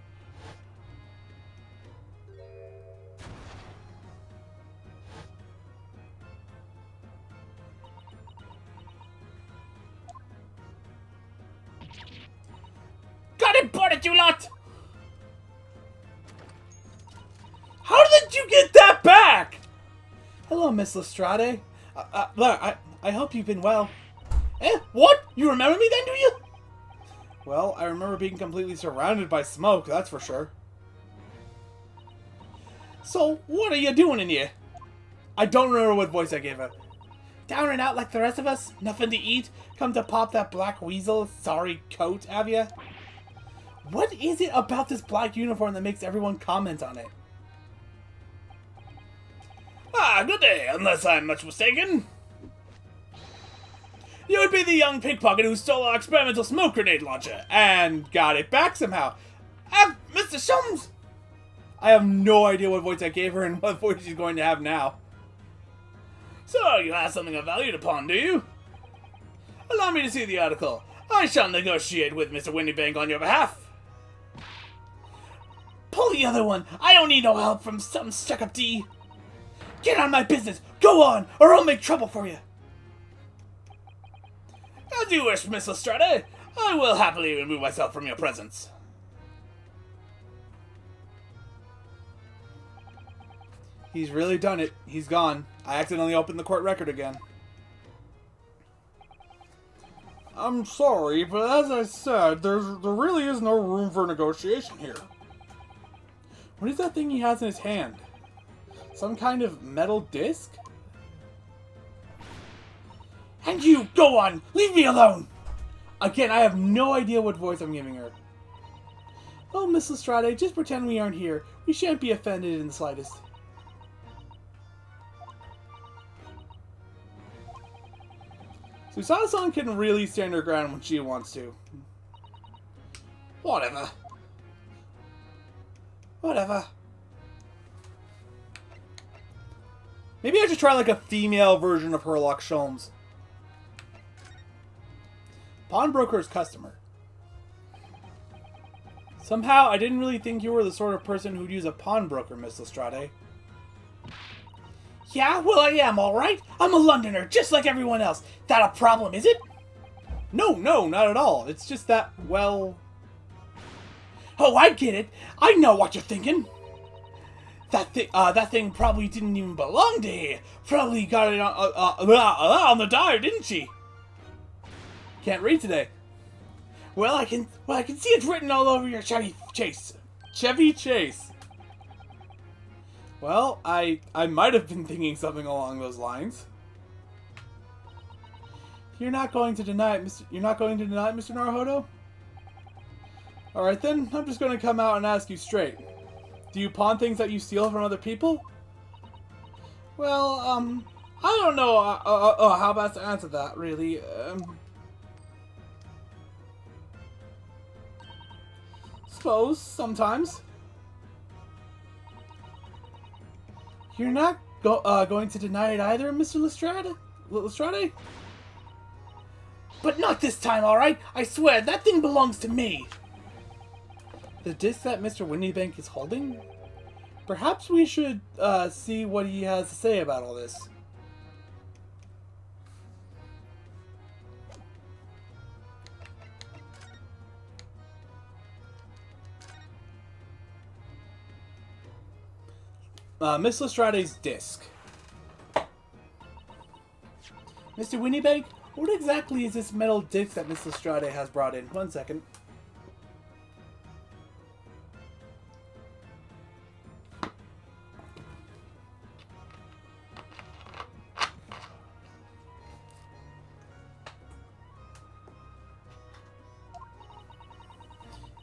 Got it, bought it, you lot! How did you get that back? Hello, Miss Lestrade. I hope you've been well. What? You remember me then, do you? Well, I remember being completely surrounded by smoke, that's for sure. So, what are you doing in here? I don't remember what voice I gave her. Down and out like the rest of us? Nothing to eat? Come to pop that black weasel sorry coat, have ya? What is it about this black uniform that makes everyone comment on it? Ah, good day, unless I'm much mistaken. You would be the young pickpocket who stole our experimental smoke grenade launcher and got it back somehow. Mr. Shums! I have no idea what voice I gave her and what voice she's going to have now. So, you have something of value to pawn, do you? Allow me to see the article. I shall negotiate with Mr. Windybank on your behalf. Pull the other one. I don't need no help from some stuck-up D. Get on my business. Go on, or I'll make trouble for you. As you wish, Miss Lestrade. I will happily remove myself from your presence. He's really done it. He's gone. I accidentally opened the court record again. I'm sorry, but as I said, there really is no room for negotiation here. What is that thing he has in his hand? Some kind of metal disc? And you, go on! Leave me alone! Again, I have no idea what voice I'm giving her. Oh, Miss Lestrade, just pretend we aren't here. We shan't be offended in the slightest. Susanna-san can really stand her ground when she wants to. Whatever. Maybe I should try like a female version of Herlock Sholmes. Pawnbroker's customer. Somehow, I didn't really think you were the sort of person who'd use a pawnbroker, Miss Lestrade. Yeah, well, I am, alright. I'm a Londoner, just like everyone else. That a problem, is it? No, not at all. It's just that, well... Oh, I get it. I know what you're thinking. That thing probably didn't even belong to here. Probably got it on the dive, didn't she? Can't read today. Well, I can see it's written all over your Chevy Chase. Chevy Chase. Well, I might have been thinking something along those lines. You're not going to deny it, Mr. Naruhodo? All right then. I'm just going to come out and ask you straight. Do you pawn things that you steal from other people? Well, I don't know how best to answer that, really. Suppose, sometimes. You're not going to deny it either, Mr. Lestrade? But not this time, alright? I swear, that thing belongs to me. The disc that Mr. Windybank is holding? Perhaps we should see what he has to say about all this. Miss Lestrade's disc. Mr. Windybank, what exactly is this metal disc that Miss Lestrade has brought in? 1 second.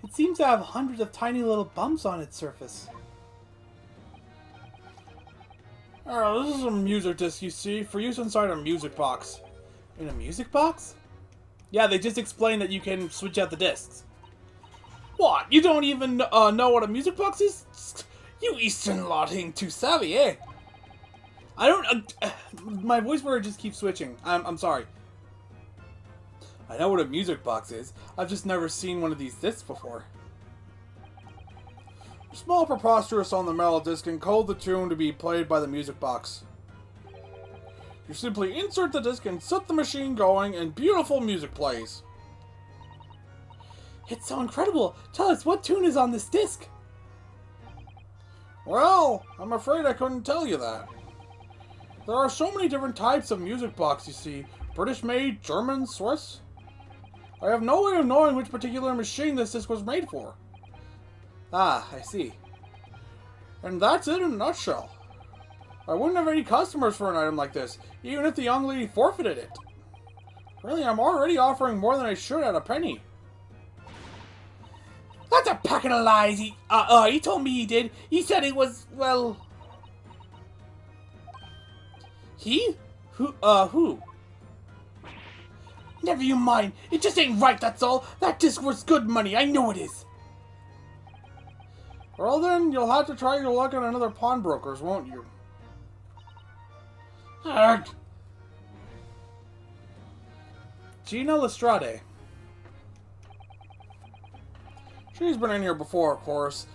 It seems to have hundreds of tiny little bumps on its surface. Oh, this is a music disc, you see, for use inside a music box. In a music box? Yeah, they just explained that you can switch out the discs. What? You don't even know what a music box is? You Eastern lot ain't too savvy, eh? I don't... my voice word just keeps switching. I'm sorry. I know what a music box is. I've just never seen one of these discs before. Small preposterous on the metal disc and code the tune to be played by the music box. You simply insert the disc and set the machine going and beautiful music plays. It's so incredible. Tell us, what tune is on this disc? Well, I'm afraid I couldn't tell you that. There are so many different types of music box, you see. British made, German, Swiss. I have no way of knowing which particular machine this disc was made for. Ah, I see. And that's it in a nutshell. I wouldn't have any customers for an item like this, even if the young lady forfeited it. Really, I'm already offering more than I should at a penny. That's a packet of lies. He told me he did. He said it was, well... He? Who? Never you mind. It just ain't right, that's all. That disc was good money. I know it is. Well then, you'll have to try your luck at another pawnbroker's, won't you? Arg. Gina Lestrade. She's been in here before, of course.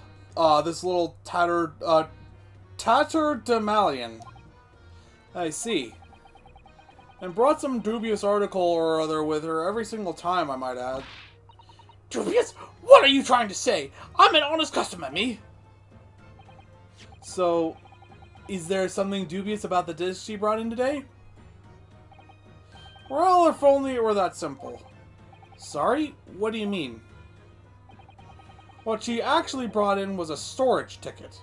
This little tatterdemalion. I see. And brought some dubious article or other with her every single time, I might add. Dubious? What are you trying to say? I'm an honest customer, me. So, is there something dubious about the disc she brought in today? Well, if only it were that simple. Sorry? What do you mean? What she actually brought in was a storage ticket.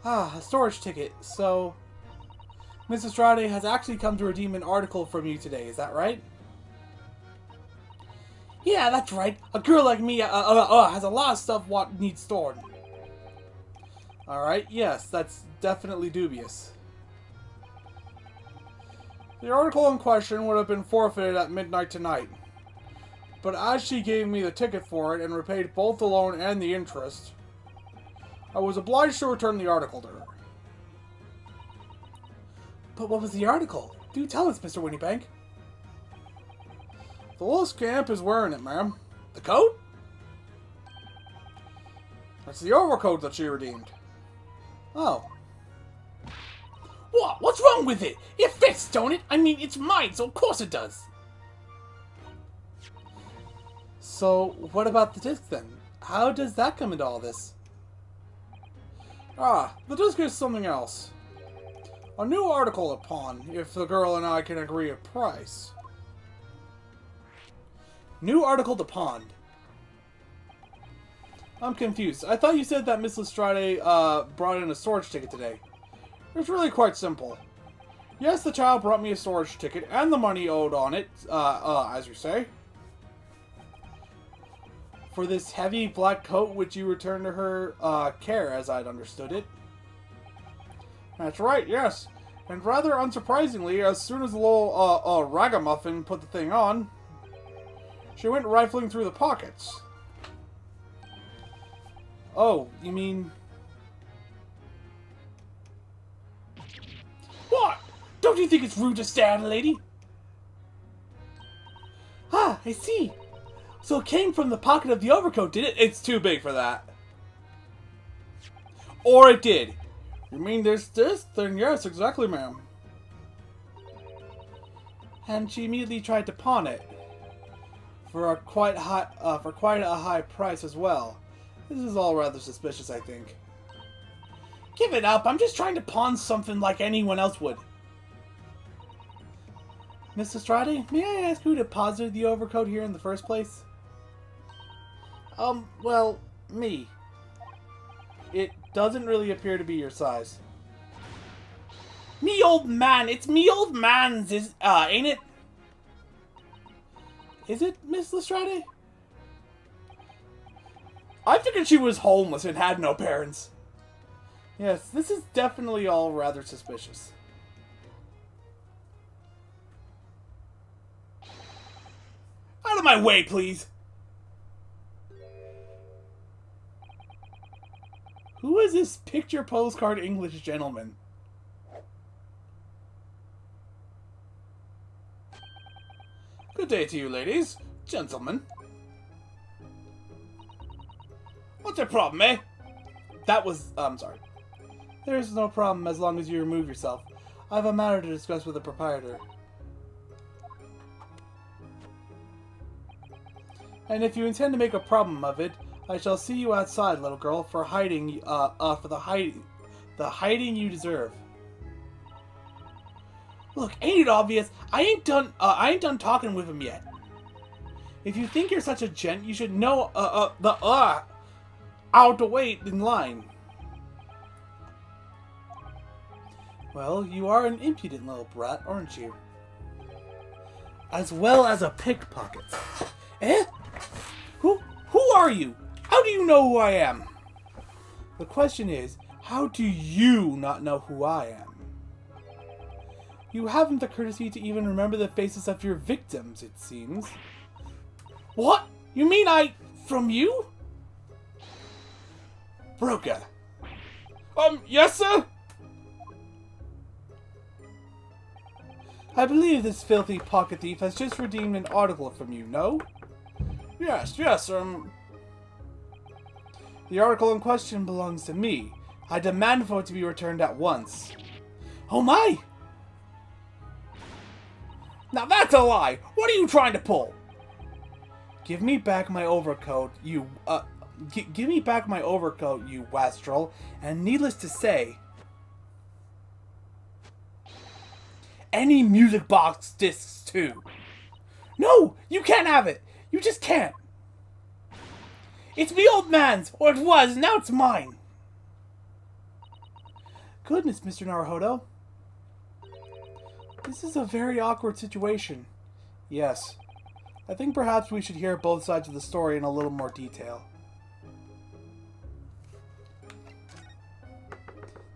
Ah, a storage ticket. So, Mrs. Strade has actually come to redeem an article from you today, is that right? Yeah, that's right. A girl like me has a lot of stuff what needs stored. Alright, yes, that's definitely dubious. The article in question would have been forfeited at midnight tonight. But as she gave me the ticket for it and repaid both the loan and the interest, I was obliged to return the article to her. But what was the article? Do tell us, Mr. Winniebank. The little scamp is wearing it, ma'am. The coat? It's the overcoat that she redeemed. Oh. What? What's wrong with it? It fits, don't it? I mean, it's mine, so of course it does. So, what about the disc then? How does that come into all this? Ah, the disc is something else. A new article to pawn, if the girl and I can agree a price. New article to pawn. I'm confused. I thought you said that Miss Lestrade brought in a storage ticket today. It's really quite simple. Yes, the child brought me a storage ticket and the money owed on it, as you say. For this heavy black coat which you returned to her care, as I'd understood it. That's right, yes. And rather unsurprisingly, as soon as the little ragamuffin put the thing on, she went rifling through the pockets. Oh, you mean... What? Don't you think it's rude to stare at a lady? Ah, I see. So it came from the pocket of the overcoat, did it? It's too big for that. Or it did. You mean this disc? Then yes, exactly, ma'am. And she immediately tried to pawn it. For quite a high price as well. This is all rather suspicious, I think. Give it up. I'm just trying to pawn something like anyone else would. Miss Lestrade, may I ask who deposited the overcoat here in the first place? Well, me. It doesn't really appear to be your size. Me old man. It's me old man's, ain't it? Is it, Miss Lestrade? I figured she was homeless and had no parents. Yes, this is definitely all rather suspicious. Out of my way, please. Who is this picture postcard English gentleman? Good day to you, ladies. Gentlemen. What's your problem, eh? That was... I'm sorry. There's no problem as long as you remove yourself. I have a matter to discuss with the proprietor. And if you intend to make a problem of it, I shall see you outside, little girl, for hiding, for the hiding you deserve. Look, ain't it obvious? I ain't done talking with him yet. If you think you're such a gent, you should know, how to wait in line. Well, you are an impudent little brat, aren't you? As well as a pickpocket. Eh? Who are you? How do you know who I am? The question is, how do you not know who I am? You haven't the courtesy to even remember the faces of your victims, it seems. What? You mean from you? Broca. Yes, sir? I believe this filthy pocket thief has just redeemed an article from you, no? Yes, the article in question belongs to me. I demand for it to be returned at once. Oh my! Now that's a lie! What are you trying to pull? Give me back my overcoat, you, give me back my overcoat, you wastrel, and needless to say, any music box discs too. No! You can't have it! You just can't! It's me old man's, or it was, now it's mine! Goodness, Mr. Naruhodo. This is a very awkward situation. Yes. I think perhaps we should hear both sides of the story in a little more detail.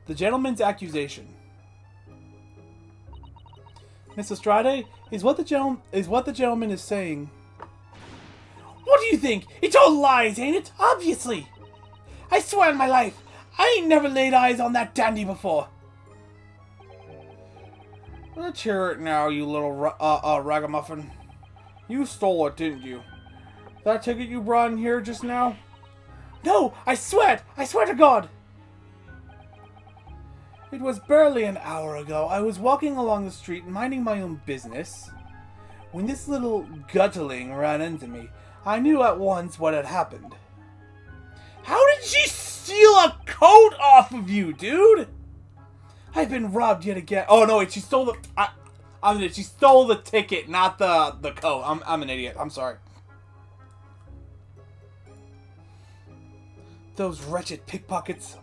The gentleman's accusation. Miss Lestrade, is what the gentleman is saying. What do you think? It's all lies, ain't it? Obviously. I swear on my life, I ain't never laid eyes on that dandy before. Let's hear it now, you little ragamuffin. You stole it, didn't you? That ticket you brought in here just now? No, I swear to God. It was barely an hour ago. I was walking along the street minding my own business when this little guttling ran into me. I knew at once what had happened. How did she steal a coat off of you, dude? I've been robbed yet again. Oh no, wait, she stole the... I'm an idiot. She stole the ticket, not the coat. I'm an idiot. I'm sorry. Those wretched pickpockets.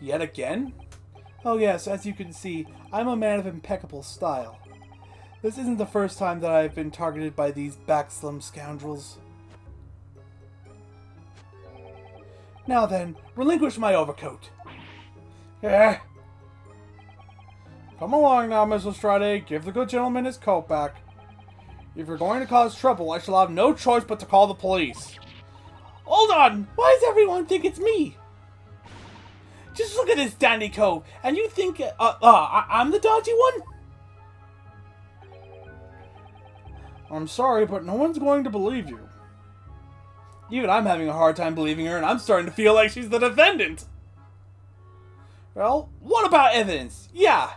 Yet again? Oh yes, as you can see, I'm a man of impeccable style. This isn't the first time that I've been targeted by these backslum scoundrels. Now then, relinquish my overcoat. Eh? Come along now, Miss Lestrade. Give the good gentleman his coat back. If you're going to cause trouble, I shall have no choice but to call the police. Hold on! Why does everyone think it's me? Just look at this dandy coat, and you think, I'm the dodgy one? I'm sorry, but no one's going to believe you. Even I'm having a hard time believing her, and I'm starting to feel like she's the defendant. Well, what about evidence? Yeah.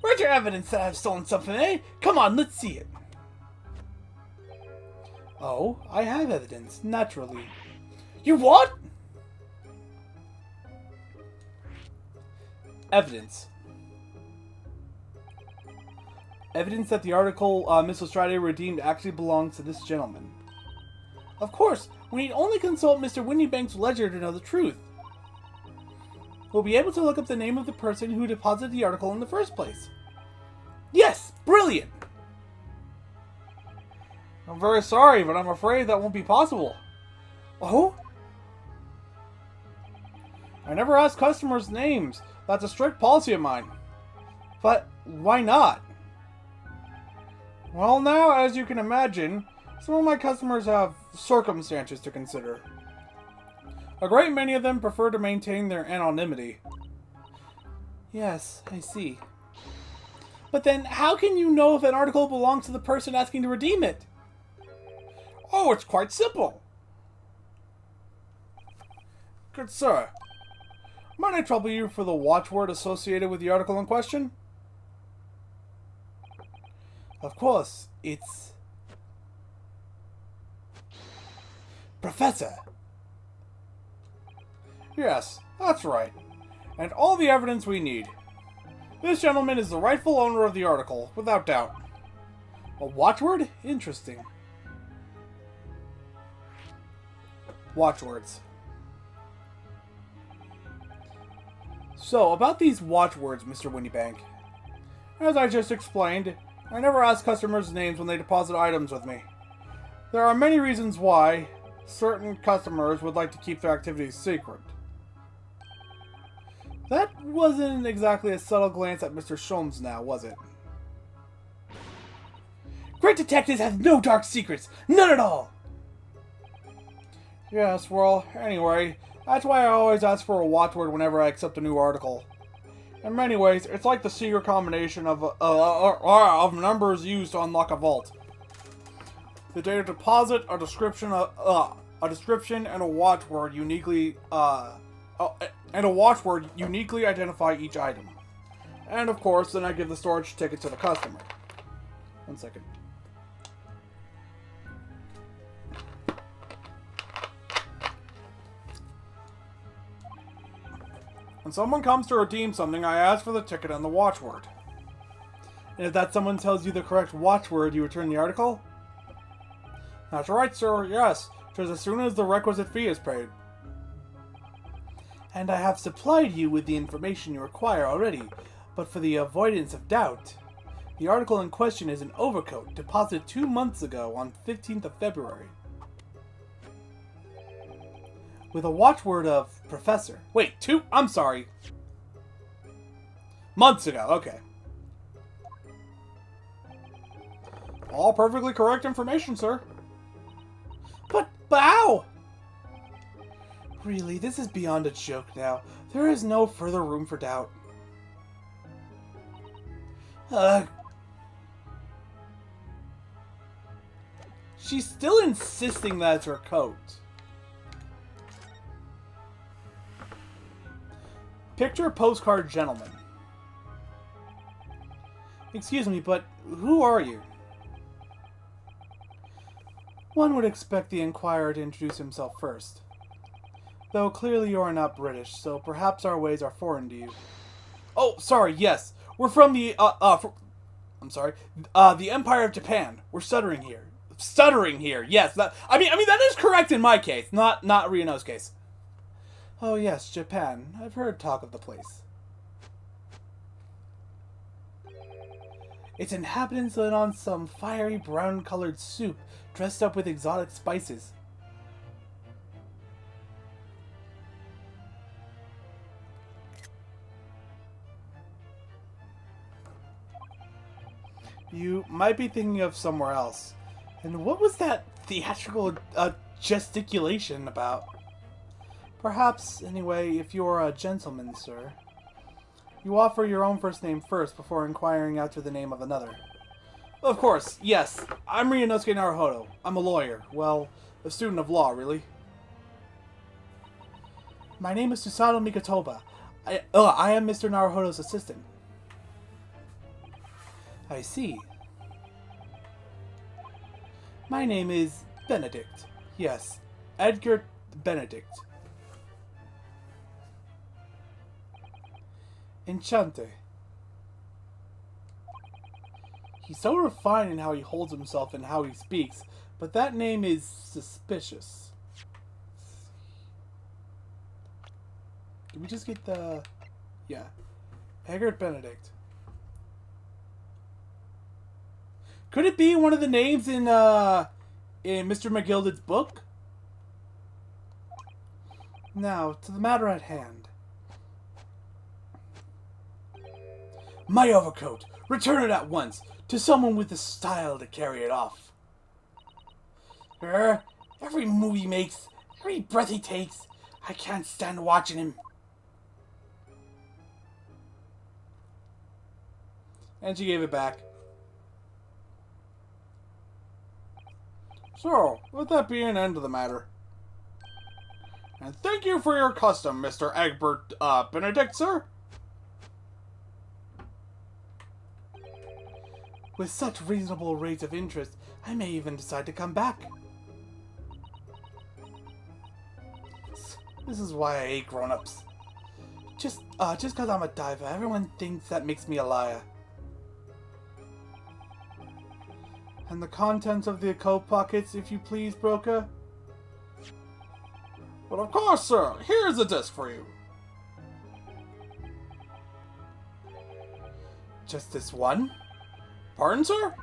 Where's your evidence that I've stolen something, eh? Come on, let's see it. Oh, I have evidence, naturally. You what? Evidence. Evidence that the article Miss Lestrade redeemed actually belongs to this gentleman. Of course, we need only consult Mr. Windybank's ledger to know the truth. We'll be able to look up the name of the person who deposited the article in the first place. Yes, brilliant! I'm very sorry, but I'm afraid that won't be possible. Oh? I never ask customers' names. That's a strict policy of mine. But why not? Well, now, as you can imagine, some of my customers have circumstances to consider. A great many of them prefer to maintain their anonymity. Yes, I see. But then, how can you know if an article belongs to the person asking to redeem it? Oh, it's quite simple. Good sir, might I trouble you for the watchword associated with the article in question? Of course, it's... Professor. Yes, that's right. And all the evidence we need. This gentleman is the rightful owner of the article, without doubt. A watchword? Interesting. Watchwords. So, about these watchwords, Mr. Windybank. As I just explained, I never ask customers' names when they deposit items with me. There are many reasons why certain customers would like to keep their activities secret. That wasn't exactly a subtle glance at Mr. Sholmes now, was it? Great detectives have no dark secrets! None at all! Yes, well, anyway, that's why I always ask for a watchword whenever I accept a new article. In many ways, it's like the secret combination of numbers used to unlock a vault. The date of deposit, a description, and a watchword uniquely identify each item. And of course, then I give the storage ticket to the customer. 1 second. When someone comes to redeem something, I ask for the ticket and the watchword. And if that someone tells you the correct watchword, you return the article? That's right, sir, yes, just as soon as the requisite fee is paid. And I have supplied you with the information you require already, but for the avoidance of doubt, the article in question is an overcoat deposited 2 months ago on 15th of February. With a watchword of Professor. Wait, I'm sorry. Months ago, okay. All perfectly correct information, sir. But how? Really, this is beyond a joke now. There is no further room for doubt. She's still insisting that it's her coat. Picture postcard gentleman. Excuse me, but who are you? One would expect the inquirer to introduce himself first. Though clearly you are not British, so perhaps our ways are foreign to you. Oh, sorry, yes. We're from the, the Empire of Japan. We're stuttering here. Stuttering here, yes. I mean, that is correct in my case, not Ryuno's case. Oh, yes, Japan. I've heard talk of the place. Its inhabitants live on some fiery brown-colored soup dressed up with exotic spices. You might be thinking of somewhere else. And what was that theatrical gesticulation about? Perhaps, anyway, if you're a gentleman, sir. You offer your own first name first before inquiring after the name of another. Of course, yes. I'm Ryunosuke Naruhodo. I'm a lawyer. Well, a student of law, really. My name is Susato Mikotoba. I am Mr. Naruhodo's assistant. I see. My name is Benedict. Yes, Edgar Benedict. Enchante. He's so refined in how he holds himself and how he speaks, but that name is suspicious. Did we just get the... Yeah. Edgar Benedict. Could it be one of the names in Mr. McGilded's book? Now, to the matter at hand. My overcoat! Return it at once, to someone with the style to carry it off. Every move he makes, every breath he takes, I can't stand watching him. And she gave it back. So, let that be an end to the matter. And thank you for your custom, Mr. Egbert, Benedict, sir. With such reasonable rates of interest, I may even decide to come back. This is why I hate grown-ups. Just because I'm a diva, everyone thinks that makes me a liar. And the contents of the coat pockets, if you please, broker? But of course, sir. Here's a disc for you. Just this one? Pardon, sir?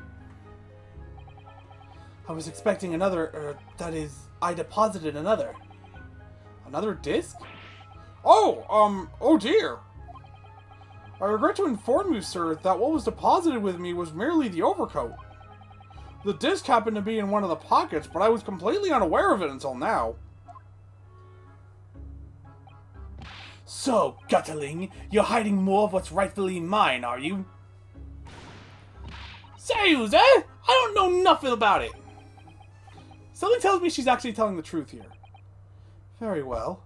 I was expecting another, that is, I deposited another. Another disc? Oh dear. I regret to inform you, sir, that what was deposited with me was merely the overcoat. The disc happened to be in one of the pockets, but I was completely unaware of it until now. So, Gutterling, you're hiding more of what's rightfully mine, are you? Serious, eh? I don't know nothing about it. Something tells me she's actually telling the truth here. Very well.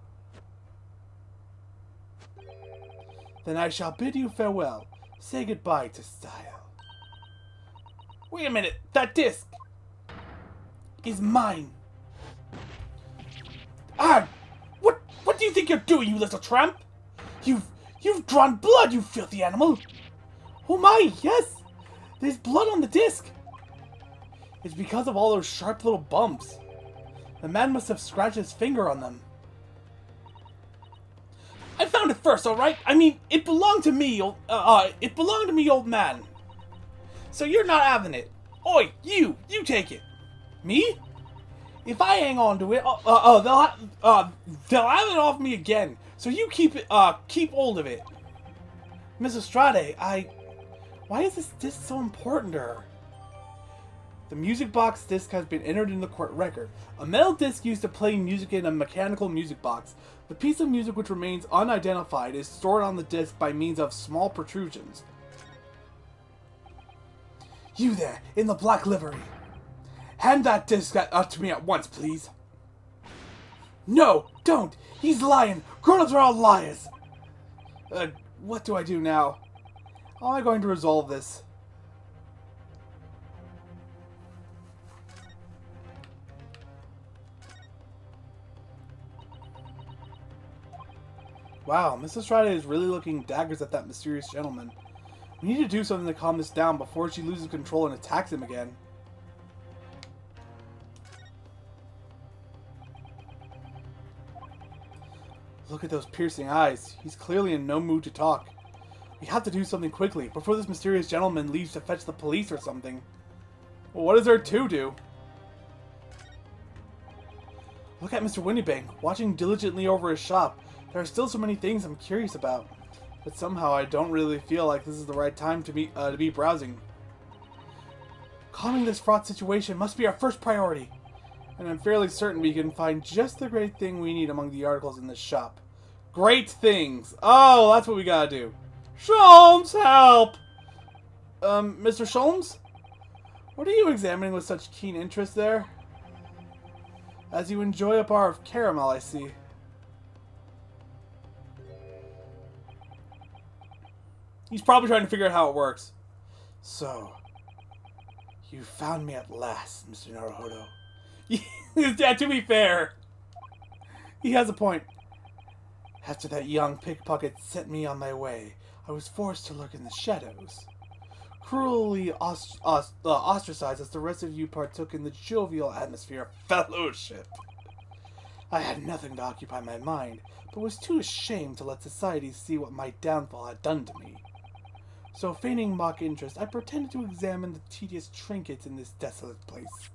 Then I shall bid you farewell. Say goodbye to style. Wait a minute, that disc is mine. Ah! What do you think you're doing, you little tramp? You've drawn blood, you filthy animal! Oh my, yes! There's blood on the disc! It's because of all those sharp little bumps. The man must have scratched his finger on them. I found it first, alright? I mean, it belonged to me, old man. So you're not having it. Oi, you take it. Me? If I hang on to it, they'll have it off me again. So you keep hold of it. Miss Estrade, why is this so important to her? The music box disc has been entered in the court record. A metal disc used to play music in a mechanical music box. The piece of music which remains unidentified is stored on the disc by means of small protrusions. You there, in the black livery. Hand that disc to me at once, please. No, don't! He's lying! Grown-ups are all liars! What do I do now? How am I going to resolve this? Wow, Mrs. Stride is really looking daggers at that mysterious gentleman. We need to do something to calm this down before she loses control and attacks him again. Look at those piercing eyes. He's clearly in no mood to talk. We have to do something quickly, before this mysterious gentleman leaves to fetch the police or something. Well, what is there to do? Look at Mr. Windybank, watching diligently over his shop. There are still so many things I'm curious about, but somehow I don't really feel like this is the right time to be browsing. Calming this fraught situation must be our first priority, and I'm fairly certain we can find just the great thing we need among the articles in this shop. Great things! Oh, that's what we gotta do. Sholmes, help! Mr. Sholmes? What are you examining with such keen interest there? As you enjoy a bar of caramel, I see. He's probably trying to figure out how it works. So, you found me at last, Mr. Naruhodo. Yeah, to be fair, he has a point. After that young pickpocket sent me on my way, I was forced to lurk in the shadows. Cruelly ostracized as the rest of you partook in the jovial atmosphere of fellowship. I had nothing to occupy my mind, but was too ashamed to let society see what my downfall had done to me. So, feigning mock interest, I pretended to examine the tedious trinkets in this desolate place.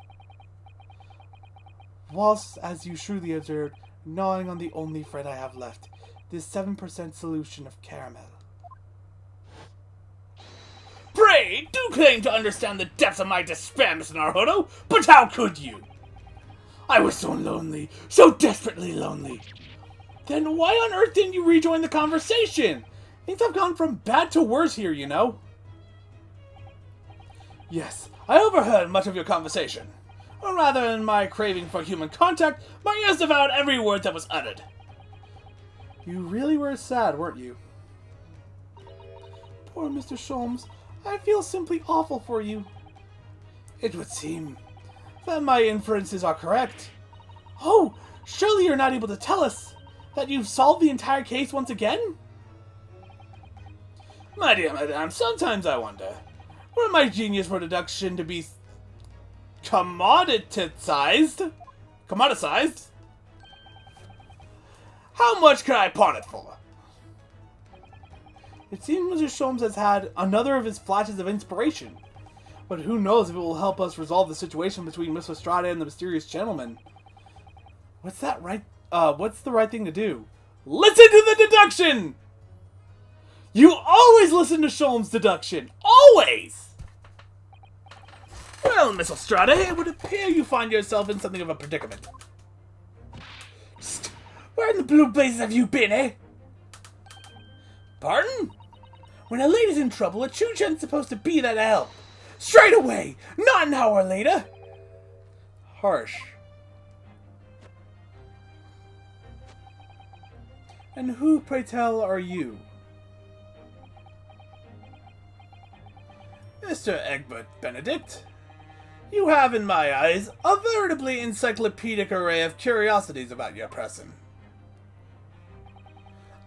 Whilst, as you shrewdly observed, gnawing on the only friend I have left, this 7% solution of caramel. Pray, do claim to understand the depths of my despair, Mr. Naruhodo, but how could you? I was so lonely, so desperately lonely. Then why on earth didn't you rejoin the conversation? Things have gone from bad to worse here, you know. Yes, I overheard much of your conversation. Or rather, in my craving for human contact, my ears devoured every word that was uttered. You really were sad, weren't you? Poor Mr. Sholmes, I feel simply awful for you. It would seem that my inferences are correct. Oh, surely you're not able to tell us that you've solved the entire case once again? My dear madame, sometimes I wonder, were my genius for deduction to be commoditized? How much could I pawn it for? It seems Mr. Sholmes has had another of his flashes of inspiration. But who knows if it will help us resolve the situation between Miss Estrada and the mysterious gentleman. What's the right thing to do? Listen to the deduction! You always listen to Sholmes' deduction! Always! Well, Miss Estrada, it would appear you find yourself in something of a predicament. Psst! Where in the blue blazes have you been, eh? Pardon? When a lady's in trouble, a Chuchen's supposed to be there to help. Straight away! Not an hour later! Harsh. And who, pray tell, are you? Mr. Egbert Benedict, you have, in my eyes, a veritably encyclopedic array of curiosities about your person.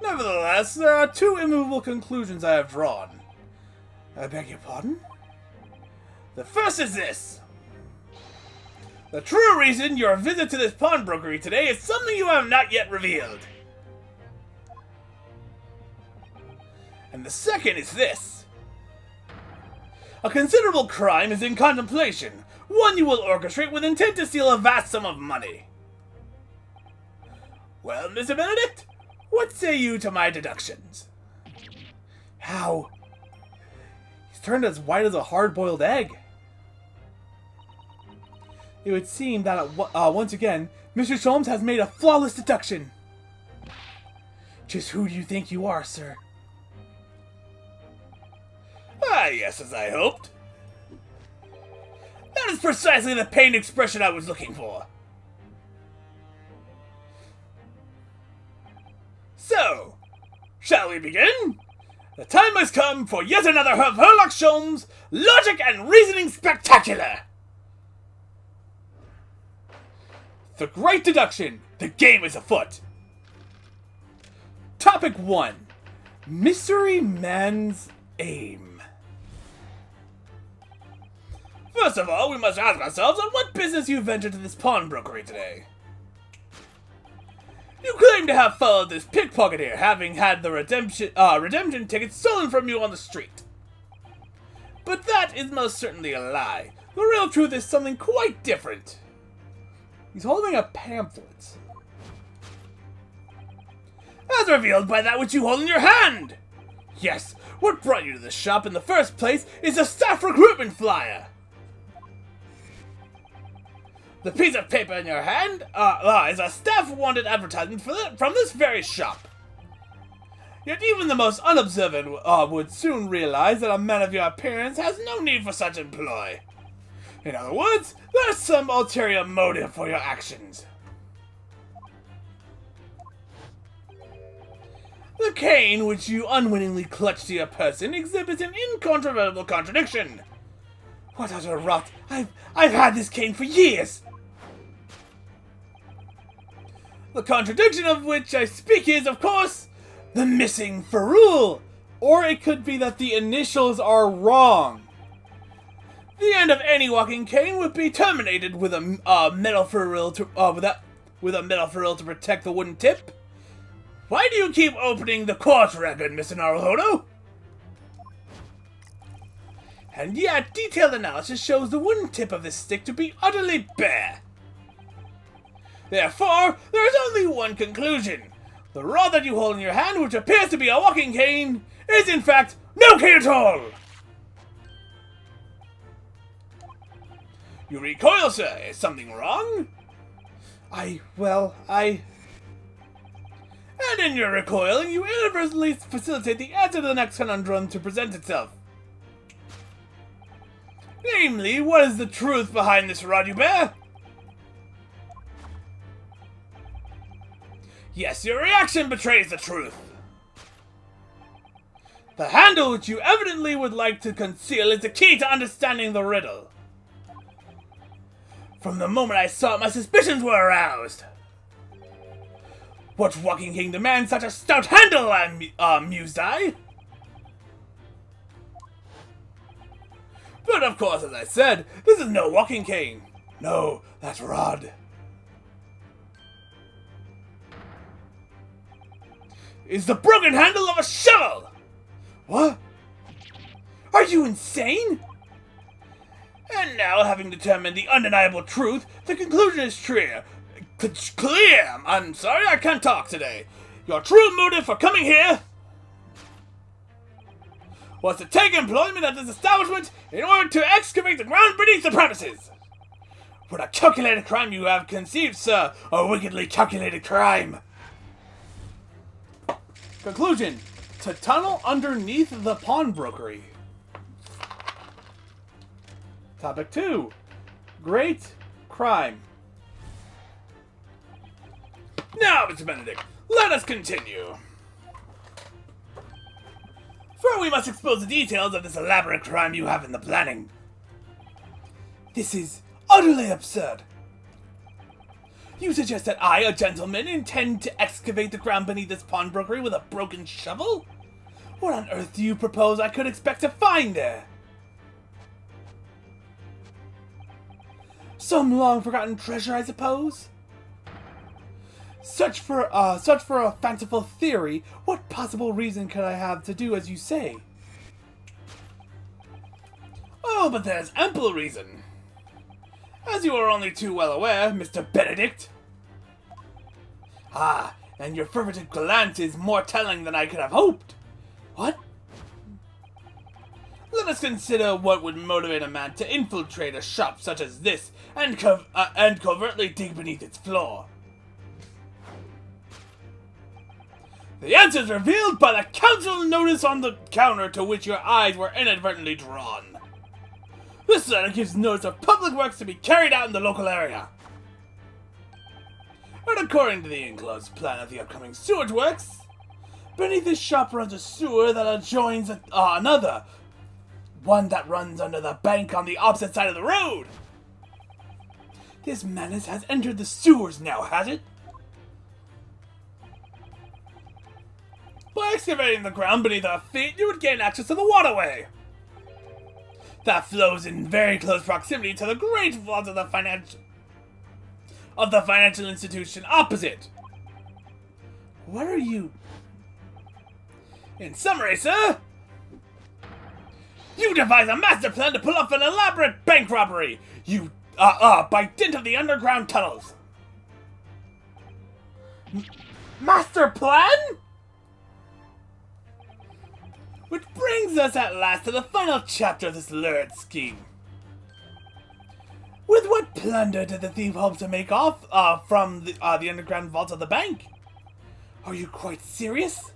Nevertheless, there are two immovable conclusions I have drawn. I beg your pardon? The first is this. The true reason your visit to this pawnbrokery today is something you have not yet revealed. And the second is this. A considerable crime is in contemplation, one you will orchestrate with intent to steal a vast sum of money. Well, Mr. Benedict, what say you to my deductions? How? He's turned as white as a hard-boiled egg. It would seem that once again, Mr. Sholmes has made a flawless deduction. Just who do you think you are, sir? Ah, yes, as I hoped. That is precisely the pained expression I was looking for. So, shall we begin? The time has come for yet another of Herlock Sholmes' Logic and Reasoning Spectacular! The Great Deduction! The game is afoot! Topic 1. Mystery Man's Aim. First of all, we must ask ourselves on what business you ventured to this pawnbrokery today. You claim to have followed this pickpocket here, having had the redemption ticket stolen from you on the street. But that is most certainly a lie. The real truth is something quite different. He's holding a pamphlet. As revealed by that which you hold in your hand! Yes, what brought you to this shop in the first place is a staff recruitment flyer! The piece of paper in your hand is a staff wanted advertisement from this very shop. Yet even the most unobservant would soon realize that a man of your appearance has no need for such employ. In other words, there's some ulterior motive for your actions. The cane which you unwittingly clutch to your person exhibits an incontrovertible contradiction. What utter rot! I've had this cane for years! The contradiction of which I speak is, of course, the missing ferrule. Or it could be that the initials are wrong. The end of any walking cane would be terminated with a metal ferrule to protect the wooden tip. Why do you keep opening the court record, Mr. Naruhodo? And yet, detailed analysis shows the wooden tip of this stick to be utterly bare. Therefore, there is only one conclusion. The rod that you hold in your hand, which appears to be a walking cane, is in fact no cane at all! You recoil, sir. Is something wrong? And in your recoiling, you inadvertently facilitate the answer to the next conundrum to present itself. Namely, what is the truth behind this rod you bear? Yes, your reaction betrays the truth. The handle which you evidently would like to conceal is the key to understanding the riddle. From the moment I saw it, my suspicions were aroused. What walking king demands such a stout handle, mused I? But of course, as I said, this is no walking cane. No, that's rod. Is the broken handle of a shovel! What? Are you insane? And now, having determined the undeniable truth, the conclusion is clear. I'm sorry, I can't talk today. Your true motive for coming here was to take employment at this establishment in order to excavate the ground beneath the premises. What a calculated crime you have conceived, sir! A wickedly calculated crime! Conclusion. To tunnel underneath the pawnbrokery. Topic 2. Great crime. Now, Mr. Benedict, let us continue. For we must expose the details of this elaborate crime you have in the planning. This is utterly absurd. You suggest that I, a gentleman, intend to excavate the ground beneath this pawnbrokery with a broken shovel? What on earth do you propose I could expect to find there? Some long-forgotten treasure, I suppose? Such for a fanciful theory, what possible reason could I have to do as you say? Oh, but there's ample reason. As you are only too well aware, Mr. Benedict. Ah, and your furtive glance is more telling than I could have hoped. What? Let us consider what would motivate a man to infiltrate a shop such as this and covertly dig beneath its floor. The answer is revealed by the council notice on the counter to which your eyes were inadvertently drawn. This letter gives notice of public works to be carried out in the local area. And according to the enclosed plan of the upcoming sewage works, beneath this shop runs a sewer that adjoins another, one that runs under the bank on the opposite side of the road. This menace has entered the sewers now, has it? By excavating the ground beneath our feet, you would gain access to the waterway that flows in very close proximity to the great vault of the financial institution opposite. What are you? In summary, sir, you devise a master plan to pull off an elaborate bank robbery. By dint of the underground tunnels. Master plan? Which brings us at last to the final chapter of this lurid scheme. With what plunder did the thief hope to make off from the underground vault of the bank? Are you quite serious?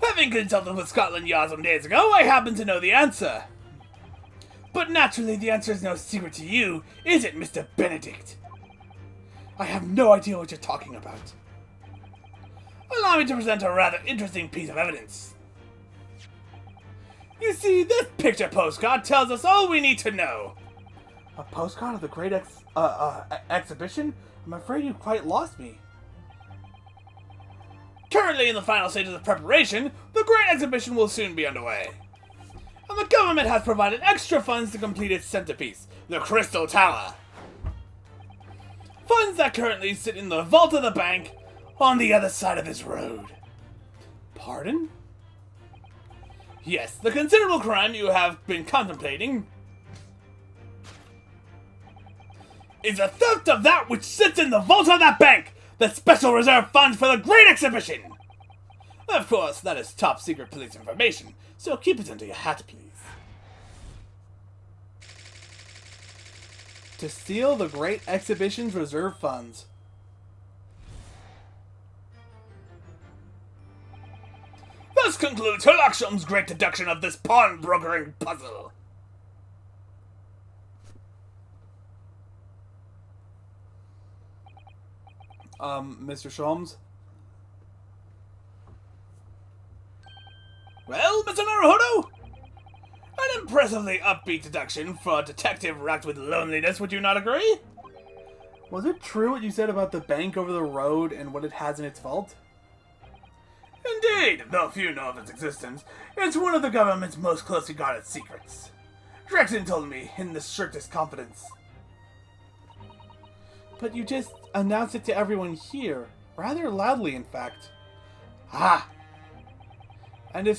Having consulted with Scotland Yard some days ago, I happen to know the answer. But naturally, the answer is no secret to you, is it, Mr. Benedict? I have no idea what you're talking about. Allow me to present a rather interesting piece of evidence. You see, this picture postcard tells us all we need to know. A postcard of the great exhibition? I'm afraid you quite lost me. Currently in the final stages of preparation, the great exhibition will soon be underway. And the government has provided extra funds to complete its centerpiece, the Crystal Tower. Funds that currently sit in the vault of the bank on the other side of this road. Pardon? Yes, the considerable crime you have been contemplating is a theft of that which sits in the vault of that bank, the special reserve funds for the great exhibition. Of course, that is top secret police information, so keep it under your hat, please. To steal the great exhibition's reserve funds. Thus concludes Sherlock Holmes' great deduction of this pawnbrokering puzzle. Mr. Sholmes? Well, Mr. Naruhodo? An impressively upbeat deduction for a detective racked with loneliness, would you not agree? Was it true what you said about the bank over the road and what it has in its vault? Indeed, though few know of its existence, it's one of the government's most closely guarded secrets. Drexen told me in the strictest confidence. But you just announced it to everyone here, rather loudly, in fact. Ah! And if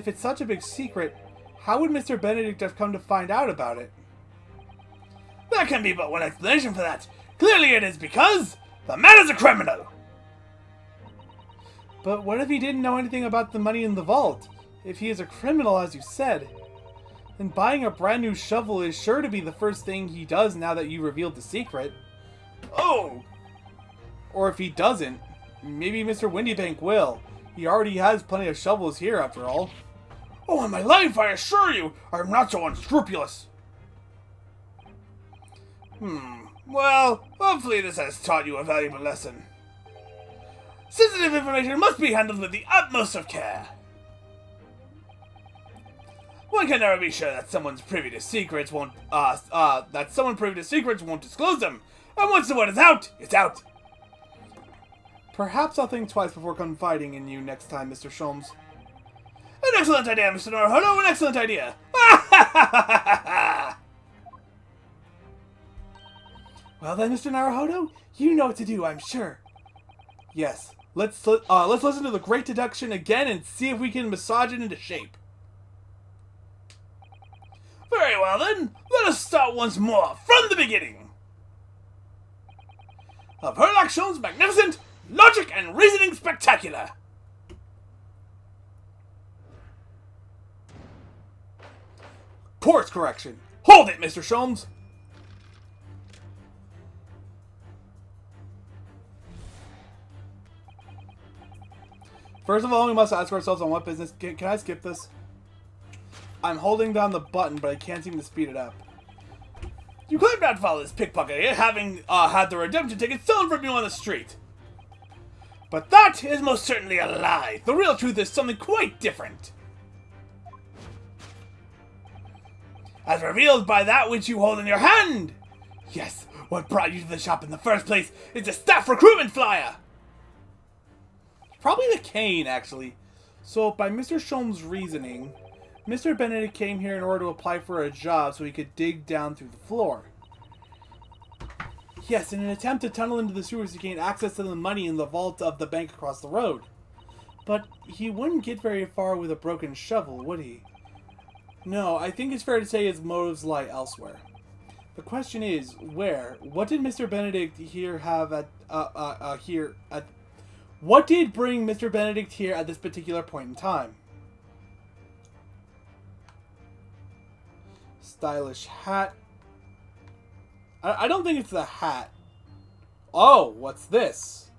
it's such a big secret, how would Mr. Benedict have come to find out about it? There can be but one explanation for that. Clearly it is because the man is a criminal! But what if he didn't know anything about the money in the vault? If he is a criminal, as you said, then buying a brand new shovel is sure to be the first thing he does now that you revealed the secret. Oh! Or if he doesn't, maybe Mr. Windybank will. He already has plenty of shovels here, after all. Oh, on my life, I assure you, I'm not so unscrupulous. Well, hopefully this has taught you a valuable lesson. Sensitive information must be handled with the utmost of care. One can never be sure that someone privy to secrets won't disclose them. And once the word is out, it's out. Perhaps I'll think twice before confiding in you next time, Mr. Sholmes. An excellent idea, Mr. Naruhodo, an excellent idea. Well then, Mr. Naruhodo, you know what to do, I'm sure. Yes, let's listen to the great deduction again and see if we can massage it into shape. Very well then, let us start once more from the beginning. Of Sherlock Holmes' magnificent logic and reasoning spectacular. Course correction. Hold it, Mr. Sholmes! First of all, we must ask ourselves on what business... Can I skip this? I'm holding down the button, but I can't seem to speed it up. You claim not to follow this pickpocket here, having had the redemption ticket stolen from you on the street. But that is most certainly a lie. The real truth is something quite different. As revealed by that which you hold in your hand. Yes, what brought you to the shop in the first place is the staff recruitment flyer. Probably the cane, actually. So, by Mr. Sholmes' reasoning, Mr. Benedict came here in order to apply for a job so he could dig down through the floor. Yes, in an attempt to tunnel into the sewers to gain access to the money in the vault of the bank across the road. But he wouldn't get very far with a broken shovel, would he? No, I think it's fair to say his motives lie elsewhere. The question is, where? What did Mr. Benedict here have at, what did bring Mr. Benedict here at this particular point in time? Stylish hat. I don't think it's the hat. Oh, what's this?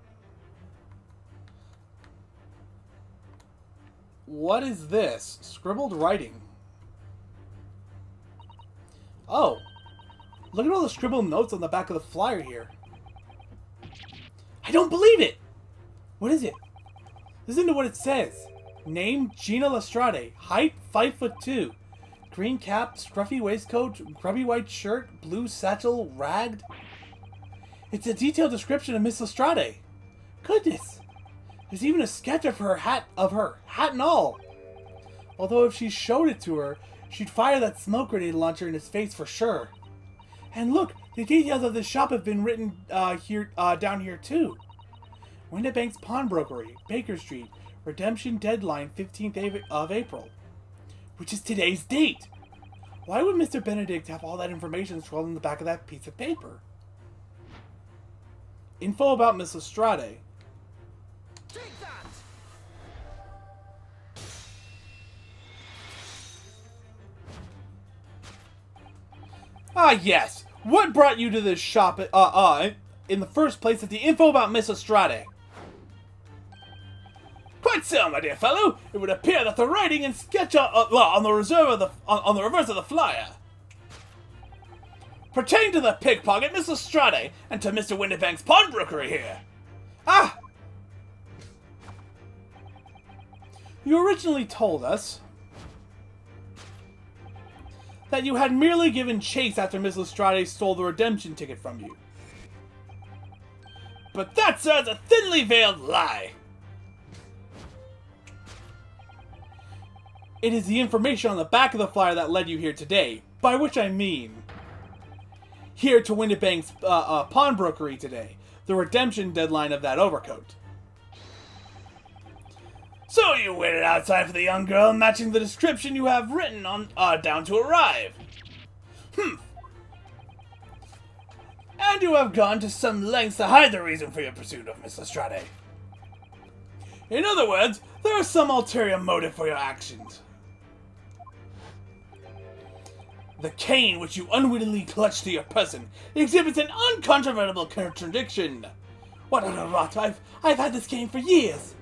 What is this? Scribbled writing. Oh, look at all the scribbled notes on the back of the flyer here. I don't believe it! What is it? Listen to what it says. Name, Gina Lestrade. Height, 5'2". Green cap, scruffy waistcoat, grubby white shirt, blue satchel, ragged. It's a detailed description of Miss Lestrade. Goodness! There's even a sketch of her hat and all. Although if she showed it to her, she'd fire that smoke grenade launcher in his face for sure. And look, the details of the shop have been written down here too. Windibank's Pawnbrokery, Baker Street, redemption deadline 15th of April. Which is today's date. Why would Mr. Benedict have all that information scrawled on the back of that piece of paper? Info about Miss Lestrade. Take that! Ah, yes. What brought you to this shop in the first place is the info about Miss Lestrade. Quite so, my dear fellow. It would appear that the writing and sketch on the reverse of the flyer pertain to the pickpocket, Miss Lestrade, and to Mr. Windibank's pawnbrokery here. Ah! You originally told us that you had merely given chase after Miss Lestrade stole the redemption ticket from you. But that, sir, is a thinly veiled lie. It is the information on the back of the flyer that led you here today, by which I mean here to Windibank's pawnbrokery today, the redemption deadline of that overcoat. So you waited outside for the young girl matching the description you have written on down to arrive. And you have gone to some lengths to hide the reason for your pursuit of Miss Lestrade. In other words, there is some ulterior motive for your actions. The cane which you unwittingly clutched to your person exhibits an uncontrovertible contradiction. What utter rot! I've had this cane for years.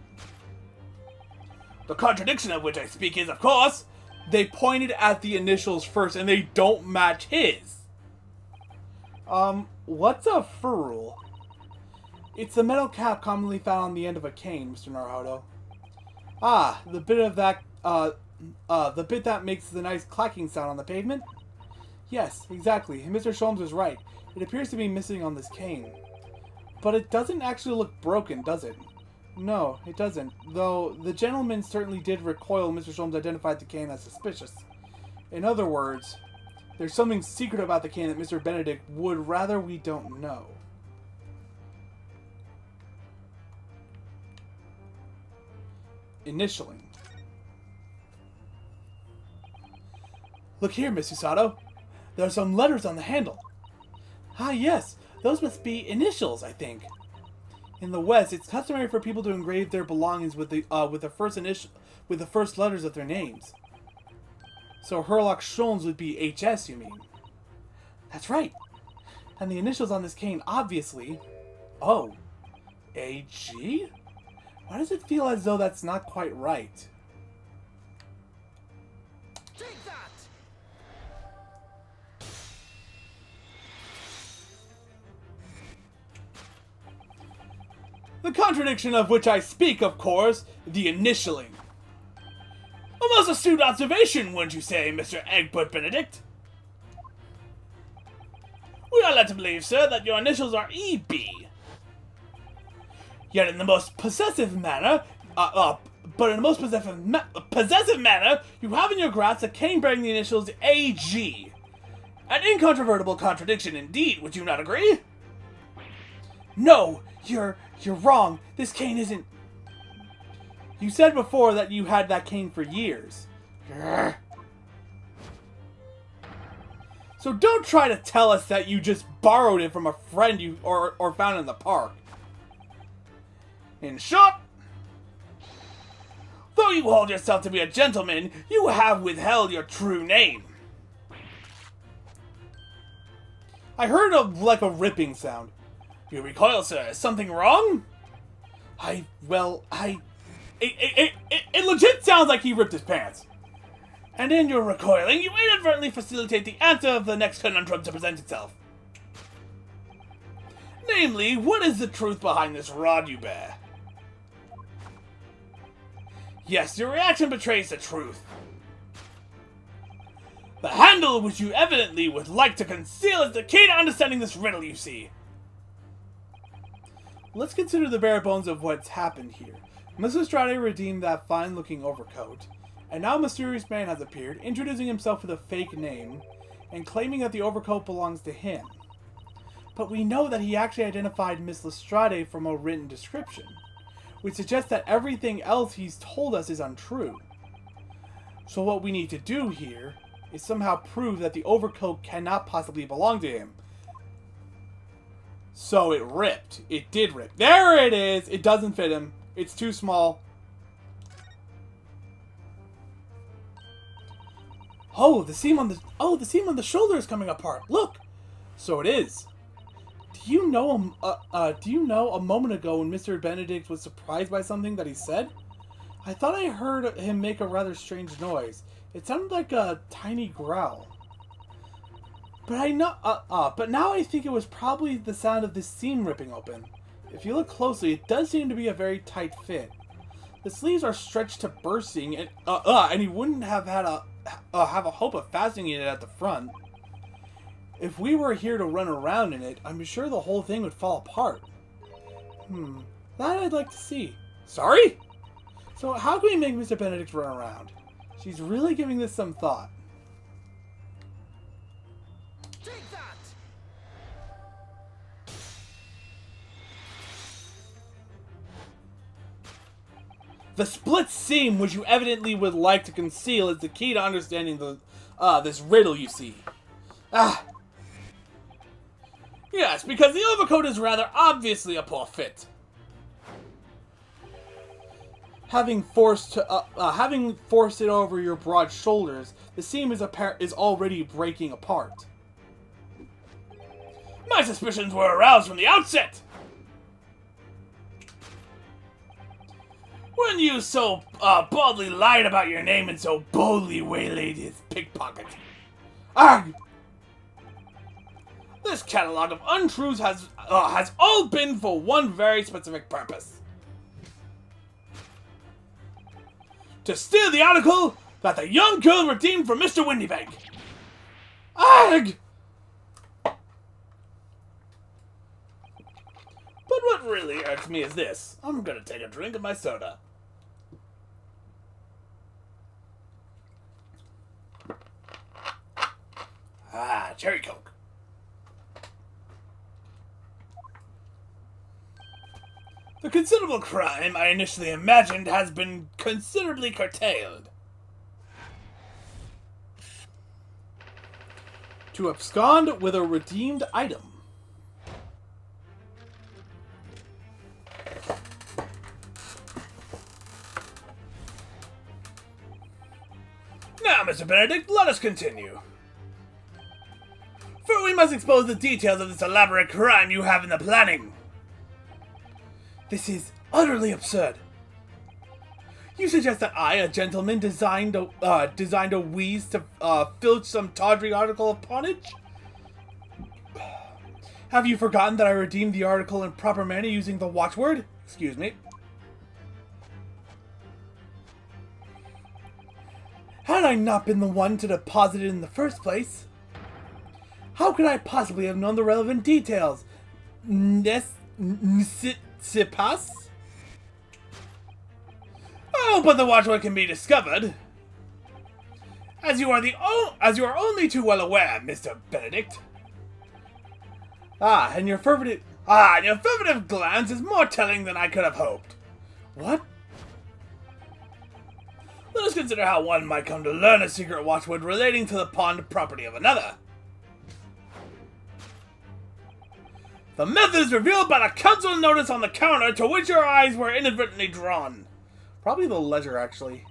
The contradiction of which I speak is, of course, they pointed at the initials first and they don't match his. What's a ferrule? It's the metal cap commonly found on the end of a cane, Mr. Naruhodo. Ah, the bit of that, the bit that makes the nice clacking sound on the pavement? Yes, exactly. Mr. Sholmes is right. It appears to be missing on this cane. But it doesn't actually look broken, does it? No, it doesn't. Though, the gentleman certainly did recoil when Mr. Sholmes identified the cane as suspicious. In other words, there's something secret about the cane that Mr. Benedict would rather we don't know. Initialing. Look here, Miss Usato. There are some letters on the handle. Ah, yes. Those must be initials, I think. In the West, it's customary for people to engrave their belongings with the first letters of their names. So Herlock Sholmes would be HS, you mean? That's right. And the initials on this cane, obviously... Oh. AG? Why does it feel as though that's not quite right? Take that! The contradiction of which I speak, of course, the initialing. A most astute observation, wouldn't you say, Mr. Egbert Benedict? We are led to believe, sir, that your initials are EB. Yet in the most possessive manner, possessive manner, you have in your grasp a cane bearing the initials AG. An incontrovertible contradiction indeed, would you not agree? No, you're wrong. This cane isn't... You said before that you had that cane for years. So don't try to tell us that you just borrowed it from a friend you or found in the park. In short, though you hold yourself to be a gentleman, you have withheld your true name. I heard like a ripping sound. You recoil, sir. Is something wrong? It legit sounds like he ripped his pants. And in your recoiling, you inadvertently facilitate the answer of the next conundrum to present itself. Namely, what is the truth behind this rod you bear? Yes, your reaction betrays the truth. The handle which you evidently would like to conceal is the key to understanding this riddle, you see. Let's consider the bare bones of what's happened here. Mrs. Strade redeemed that fine-looking overcoat, and now a mysterious man has appeared, introducing himself with a fake name, and claiming that the overcoat belongs to him. But we know that he actually identified Miss Lestrade from a written description, which suggests that everything else he's told us is untrue. So what we need to do here is somehow prove that the overcoat cannot possibly belong to him. So it ripped. It did rip. There it is! It doesn't fit him. It's too small. The seam on the shoulder is coming apart. Look. So it is. Do you know a moment ago when Mr. Benedict was surprised by something that he said? I thought I heard him make a rather strange noise. It sounded like a tiny growl. But now I think it was probably the sound of this seam ripping open. If you look closely, it does seem to be a very tight fit. The sleeves are stretched to bursting, and he wouldn't have had have a hope of fastening it at the front. If we were here to run around in it, I'm sure the whole thing would fall apart. That I'd like to see. Sorry? So how can we make Mr. Benedict run around? She's really giving this some thought. Take that! The split seam, which you evidently would like to conceal, is the key to understanding this riddle you see. Yes, because the overcoat is rather obviously a poor fit. Having forced it over your broad shoulders, the seam is already breaking apart. My suspicions were aroused from the outset! When you so baldly lied about your name and so boldly waylaid his pickpocket. Arg! This catalog of untruths has all been for one very specific purpose. To steal the article that the young girl redeemed from Mr. Windybank. Arg! But what really irks me is this. I'm gonna take a drink of my soda. Cherry Coke. The considerable crime I initially imagined has been considerably curtailed. To abscond with a redeemed item. Now, Mr. Benedict, let us continue. For we must expose the details of this elaborate crime you have in the planning. This is utterly absurd. You suggest that I, a gentleman, designed a wheeze to filch some tawdry article of ponage? Have you forgotten that I redeemed the article in proper manner using the watchword? Excuse me. Had I not been the one to deposit it in the first place, how could I possibly have known the relevant details? Sipas? Oh, but the watchword can be discovered. As you are only too well aware, Mr. Benedict. And your affirmative glance is more telling than I could have hoped. What? Let us consider how one might come to learn a secret watchword relating to the pawned property of another. The method is revealed by the council notice on the counter to which your eyes were inadvertently drawn. Probably the ledger, actually.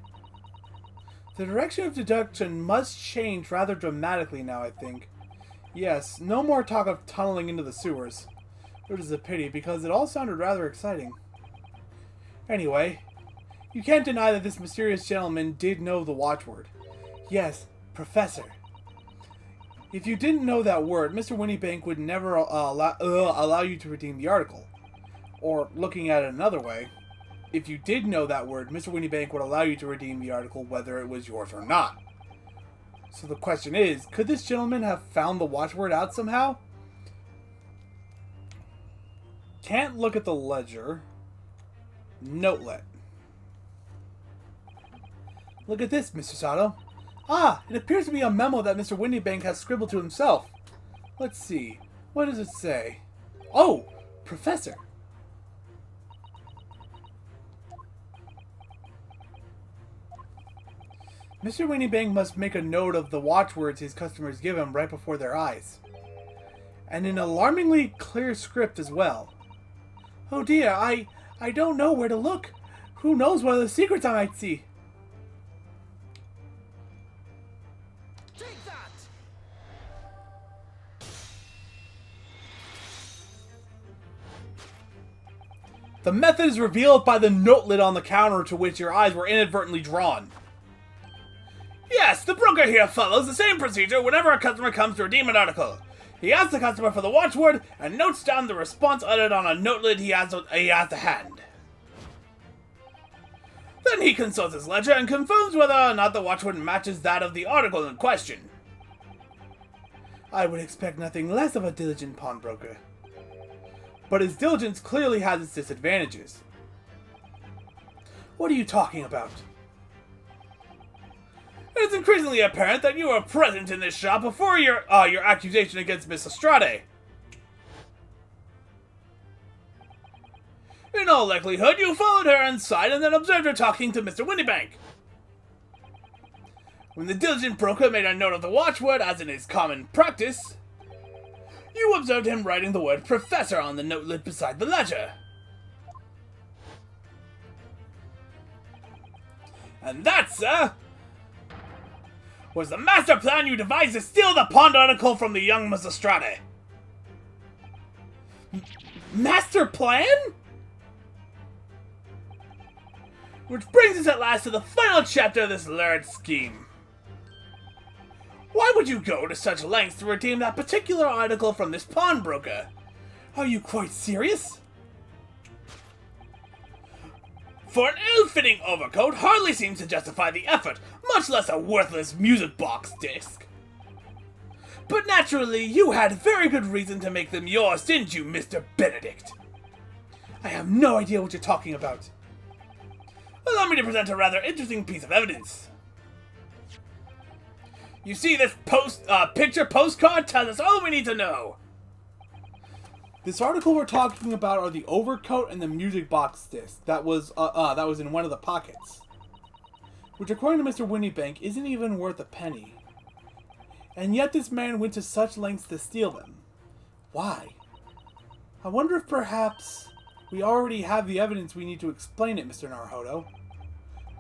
The direction of deduction must change rather dramatically now, I think. Yes, no more talk of tunneling into the sewers. Which is a pity, because it all sounded rather exciting. Anyway, you can't deny that this mysterious gentleman did know the watchword. Yes, Professor. If you didn't know that word, Mr. Winniebank would never allow you to redeem the article. Or, looking at it another way, if you did know that word, Mr. Winniebank would allow you to redeem the article whether it was yours or not. So the question is, could this gentleman have found the watchword out somehow? Can't look at the ledger. Notelet. Look at this, Mr. Sato. It appears to be a memo that Mr. Winniebank has scribbled to himself. Let's see. What does it say? Oh, Professor. Mr. Winniebank must make a note of the watchwords his customers give him right before their eyes. And in alarmingly clear script as well. Oh dear, I don't know where to look. Who knows what other secrets I might see? Take that! The method is revealed by the notelet on the counter to which your eyes were inadvertently drawn. Yes, the broker here follows the same procedure whenever a customer comes to redeem an article. He asks the customer for the watchword and notes down the response uttered on a notelet he has to hand. Then he consults his ledger and confirms whether or not the watchword matches that of the article in question. I would expect nothing less of a diligent pawnbroker. But his diligence clearly has its disadvantages. What are you talking about? It is increasingly apparent that you were present in this shop before your accusation against Miss Estrade. In all likelihood, you followed her inside and then observed her talking to Mr. Winniebank. When the diligent broker made a note of the watchword, as in his common practice, you observed him writing the word Professor on the notelet beside the ledger. And that, sir, was the master plan you devised to steal the pawned article from the young Miss Estrade. Master plan? Which brings us at last to the final chapter of this lurid scheme. Why would you go to such lengths to redeem that particular article from this pawnbroker? Are you quite serious? For an ill-fitting overcoat hardly seems to justify the effort, much less a worthless music box disc. But naturally, you had very good reason to make them yours, didn't you, Mr. Benedict? I have no idea what you're talking about. Allow me to present a rather interesting piece of evidence. You see, this picture postcard tells us all we need to know. This article we're talking about are the overcoat and the music box disc that was in one of the pockets, which according to Mr. Winniebank isn't even worth a penny. And yet this man went to such lengths to steal them. Why? I wonder if perhaps we already have the evidence we need to explain it, Mr. Naruhodo.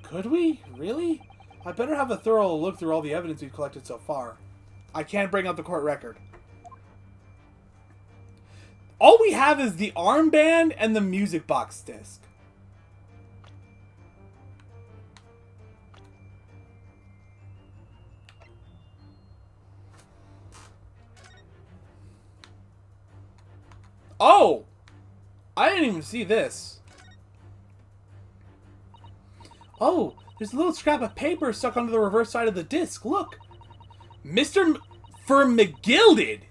Could we? Really? I better have a thorough look through all the evidence we've collected so far. I can't bring up the court record. All we have is the armband and the music box disc. Oh! I didn't even see this. Oh, there's a little scrap of paper stuck onto the reverse side of the disc. Look. For McGilded.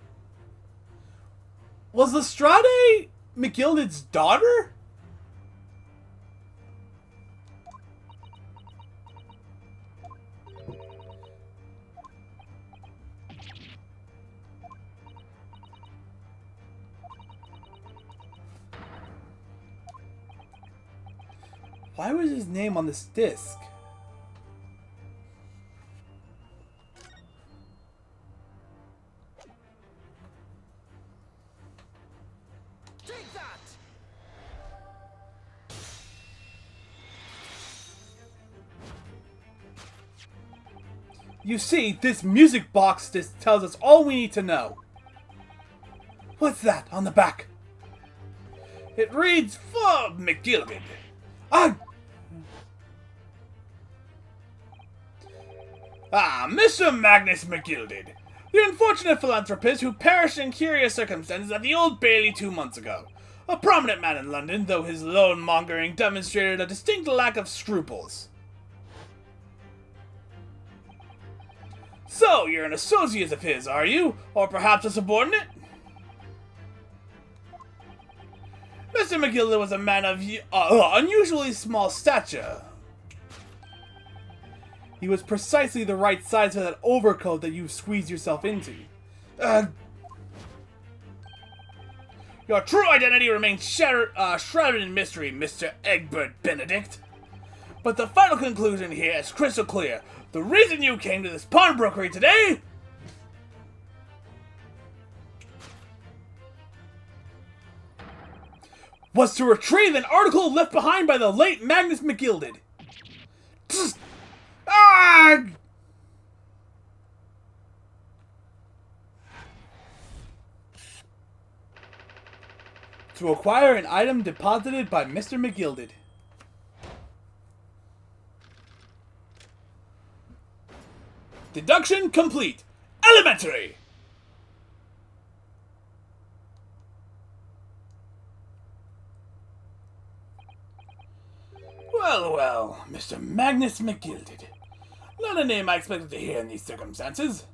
Was Lestrade McGilded's daughter? Why was his name on this disc? Take that! You see, this music box disc tells us all we need to know. What's that on the back? It reads, "For McGilded." Mr. Magnus McGilded, the unfortunate philanthropist who perished in curious circumstances at the Old Bailey 2 months ago. A prominent man in London, though his loan-mongering demonstrated a distinct lack of scruples. So, you're an associate of his, are you? Or perhaps a subordinate? Mr. McGilded was a man of unusually small stature. He was precisely the right size for that overcoat that you squeezed yourself into. Your true identity remains shrouded in mystery, Mr. Egbert Benedict. But the final conclusion here is crystal clear. The reason you came to this pawnbrokery today was to retrieve an article left behind by the late Magnus McGilded. To acquire an item deposited by Mr. McGilded. Deduction complete. Elementary. Well, well, Mr. Magnus McGilded. Not a name I expected to hear in these circumstances.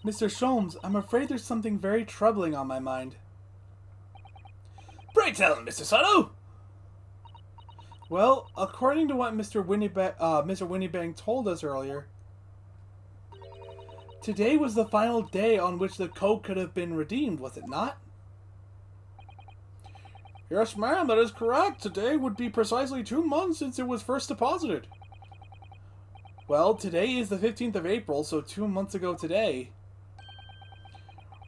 Mr. Sholmes, I'm afraid there's something very troubling on my mind. Pray tell, Mr. Sutto. Well, according to what Mr. Winniebang told us earlier, today was the final day on which the coat could have been redeemed, was it not? Yes, ma'am, that is correct. Today would be precisely 2 months since it was first deposited. Well, today is the 15th of April, so 2 months ago today.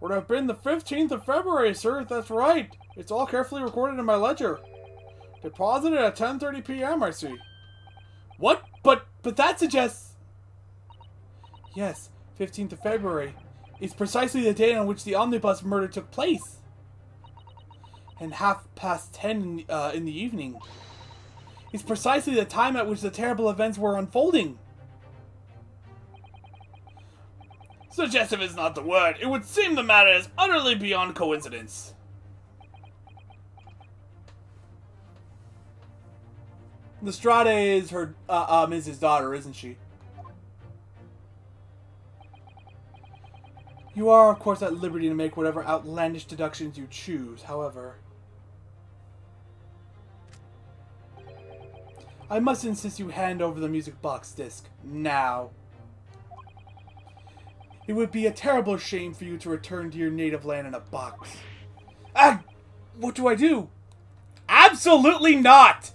Would have been the 15th of February, sir. That's right. It's all carefully recorded in my ledger. Deposited at 10:30 p.m., I see. What? But that suggests... Yes, 15th of February is precisely the date on which the omnibus murder took place. And 10:30 in the evening is precisely the time at which the terrible events were unfolding. Suggestive is not the word. It would seem the matter is utterly beyond coincidence. Lestrade is her, is his daughter, isn't she? You are, of course, at liberty to make whatever outlandish deductions you choose, however. I must insist you hand over the music box disc, now. It would be a terrible shame for you to return to your native land in a box. What do I do? Absolutely not!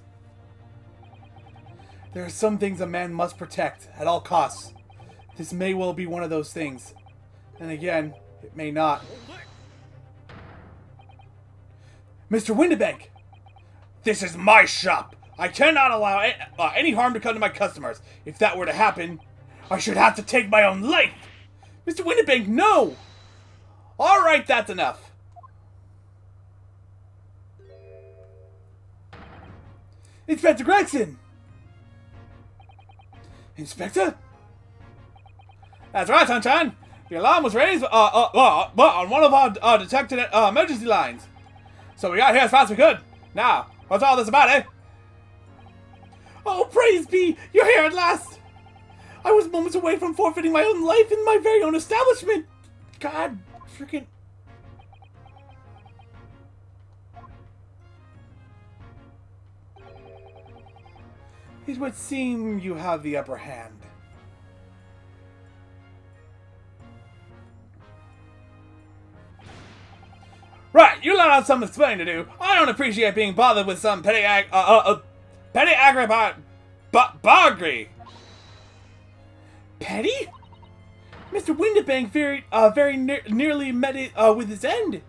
There are some things a man must protect, at all costs. This may well be one of those things. And again, it may not. Mr. Windibank! This is my shop. I cannot allow any harm to come to my customers. If that were to happen, I should have to take my own life. Mr. Windibank, no! Alright, that's enough. Inspector Gregson! Inspector? That's right, Sunshine. The alarm was raised on one of our detected emergency lines. So we got here as fast as we could. Now, what's all this about, eh? Oh, praise be! You're here at last! I was moments away from forfeiting my own life in my very own establishment! God, freaking... It would seem you have the upper hand. Right, you let out some explaining to do. I don't appreciate being bothered with some petty boggery. Petty? Mr. Windibank very nearly met it with his end.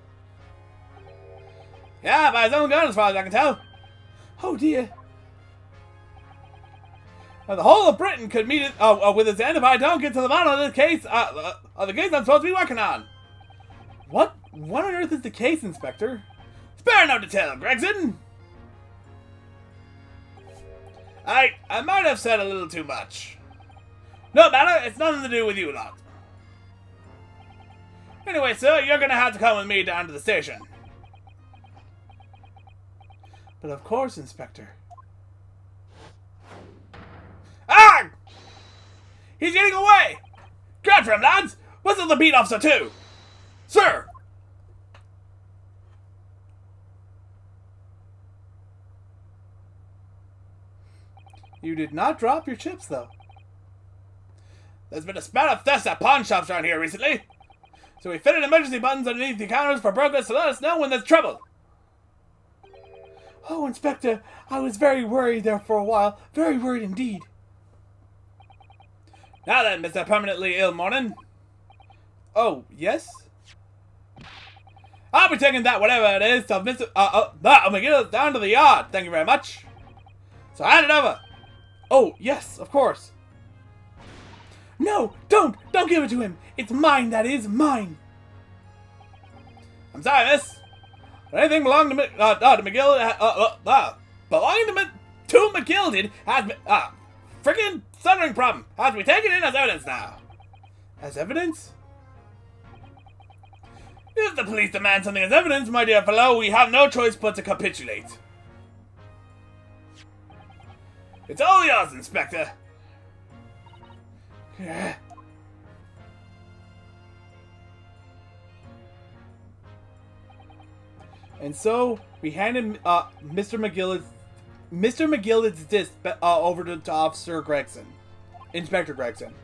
Yeah, by his own gun, as far as I can tell. Oh dear. The whole of Britain could meet it with its end if I don't get to the bottom of the case I'm supposed to be working on. What on earth is the case, Inspector? Spare no detail, Gregson. I might have said a little too much. No matter, it's nothing to do with you lot. Anyway, sir, you're gonna have to come with me down to the station. But of course, Inspector. Ah! He's getting away! Grab for him, lads! Whistle the beat officer, too! Sir! You did not drop your chips, though. There's been a spat of theft at pawn shops around here recently. So we fitted emergency buttons underneath the counters for brokers to let us know when there's trouble. Oh, Inspector, I was very worried there for a while. Very worried indeed. Now then, Mr. Permanently Ill Morning. Oh, yes? I'll be taking that, whatever it is, to Mr. McGill down to the yard. Thank you very much. So hand it over. Oh, yes, of course. No, don't give it to him. It's mine, that is, mine. I'm sorry, miss. But anything belonging to McGill, belonging to McGilded has been, freaking thundering problem. Has to be taken in as evidence now. As evidence? If the police demand something as evidence, my dear fellow, we have no choice but to capitulate. It's all yours, Inspector. And so we handed Mr. McGillard's disc over to Officer Gregson, Inspector Gregson,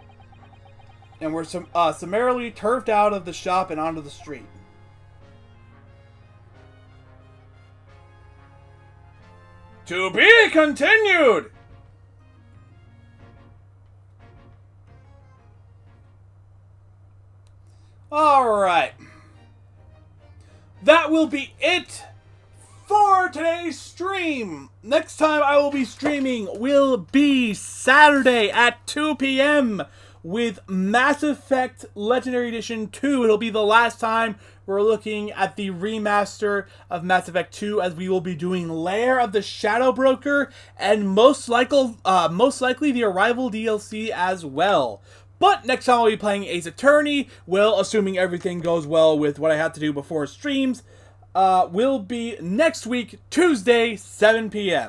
and were summarily turfed out of the shop and onto the street. To be continued. Alright. That will be it for today's stream. Next time I will be streaming will be Saturday at 2 p.m. with Mass Effect Legendary Edition 2. It'll be the last time we're looking at the remaster of Mass Effect 2, as we will be doing Lair of the Shadow Broker and most likely the Arrival DLC as well. But next time I'll be playing Ace Attorney, well, assuming everything goes well with what I have to do before streams, will be next week, Tuesday, 7 p.m.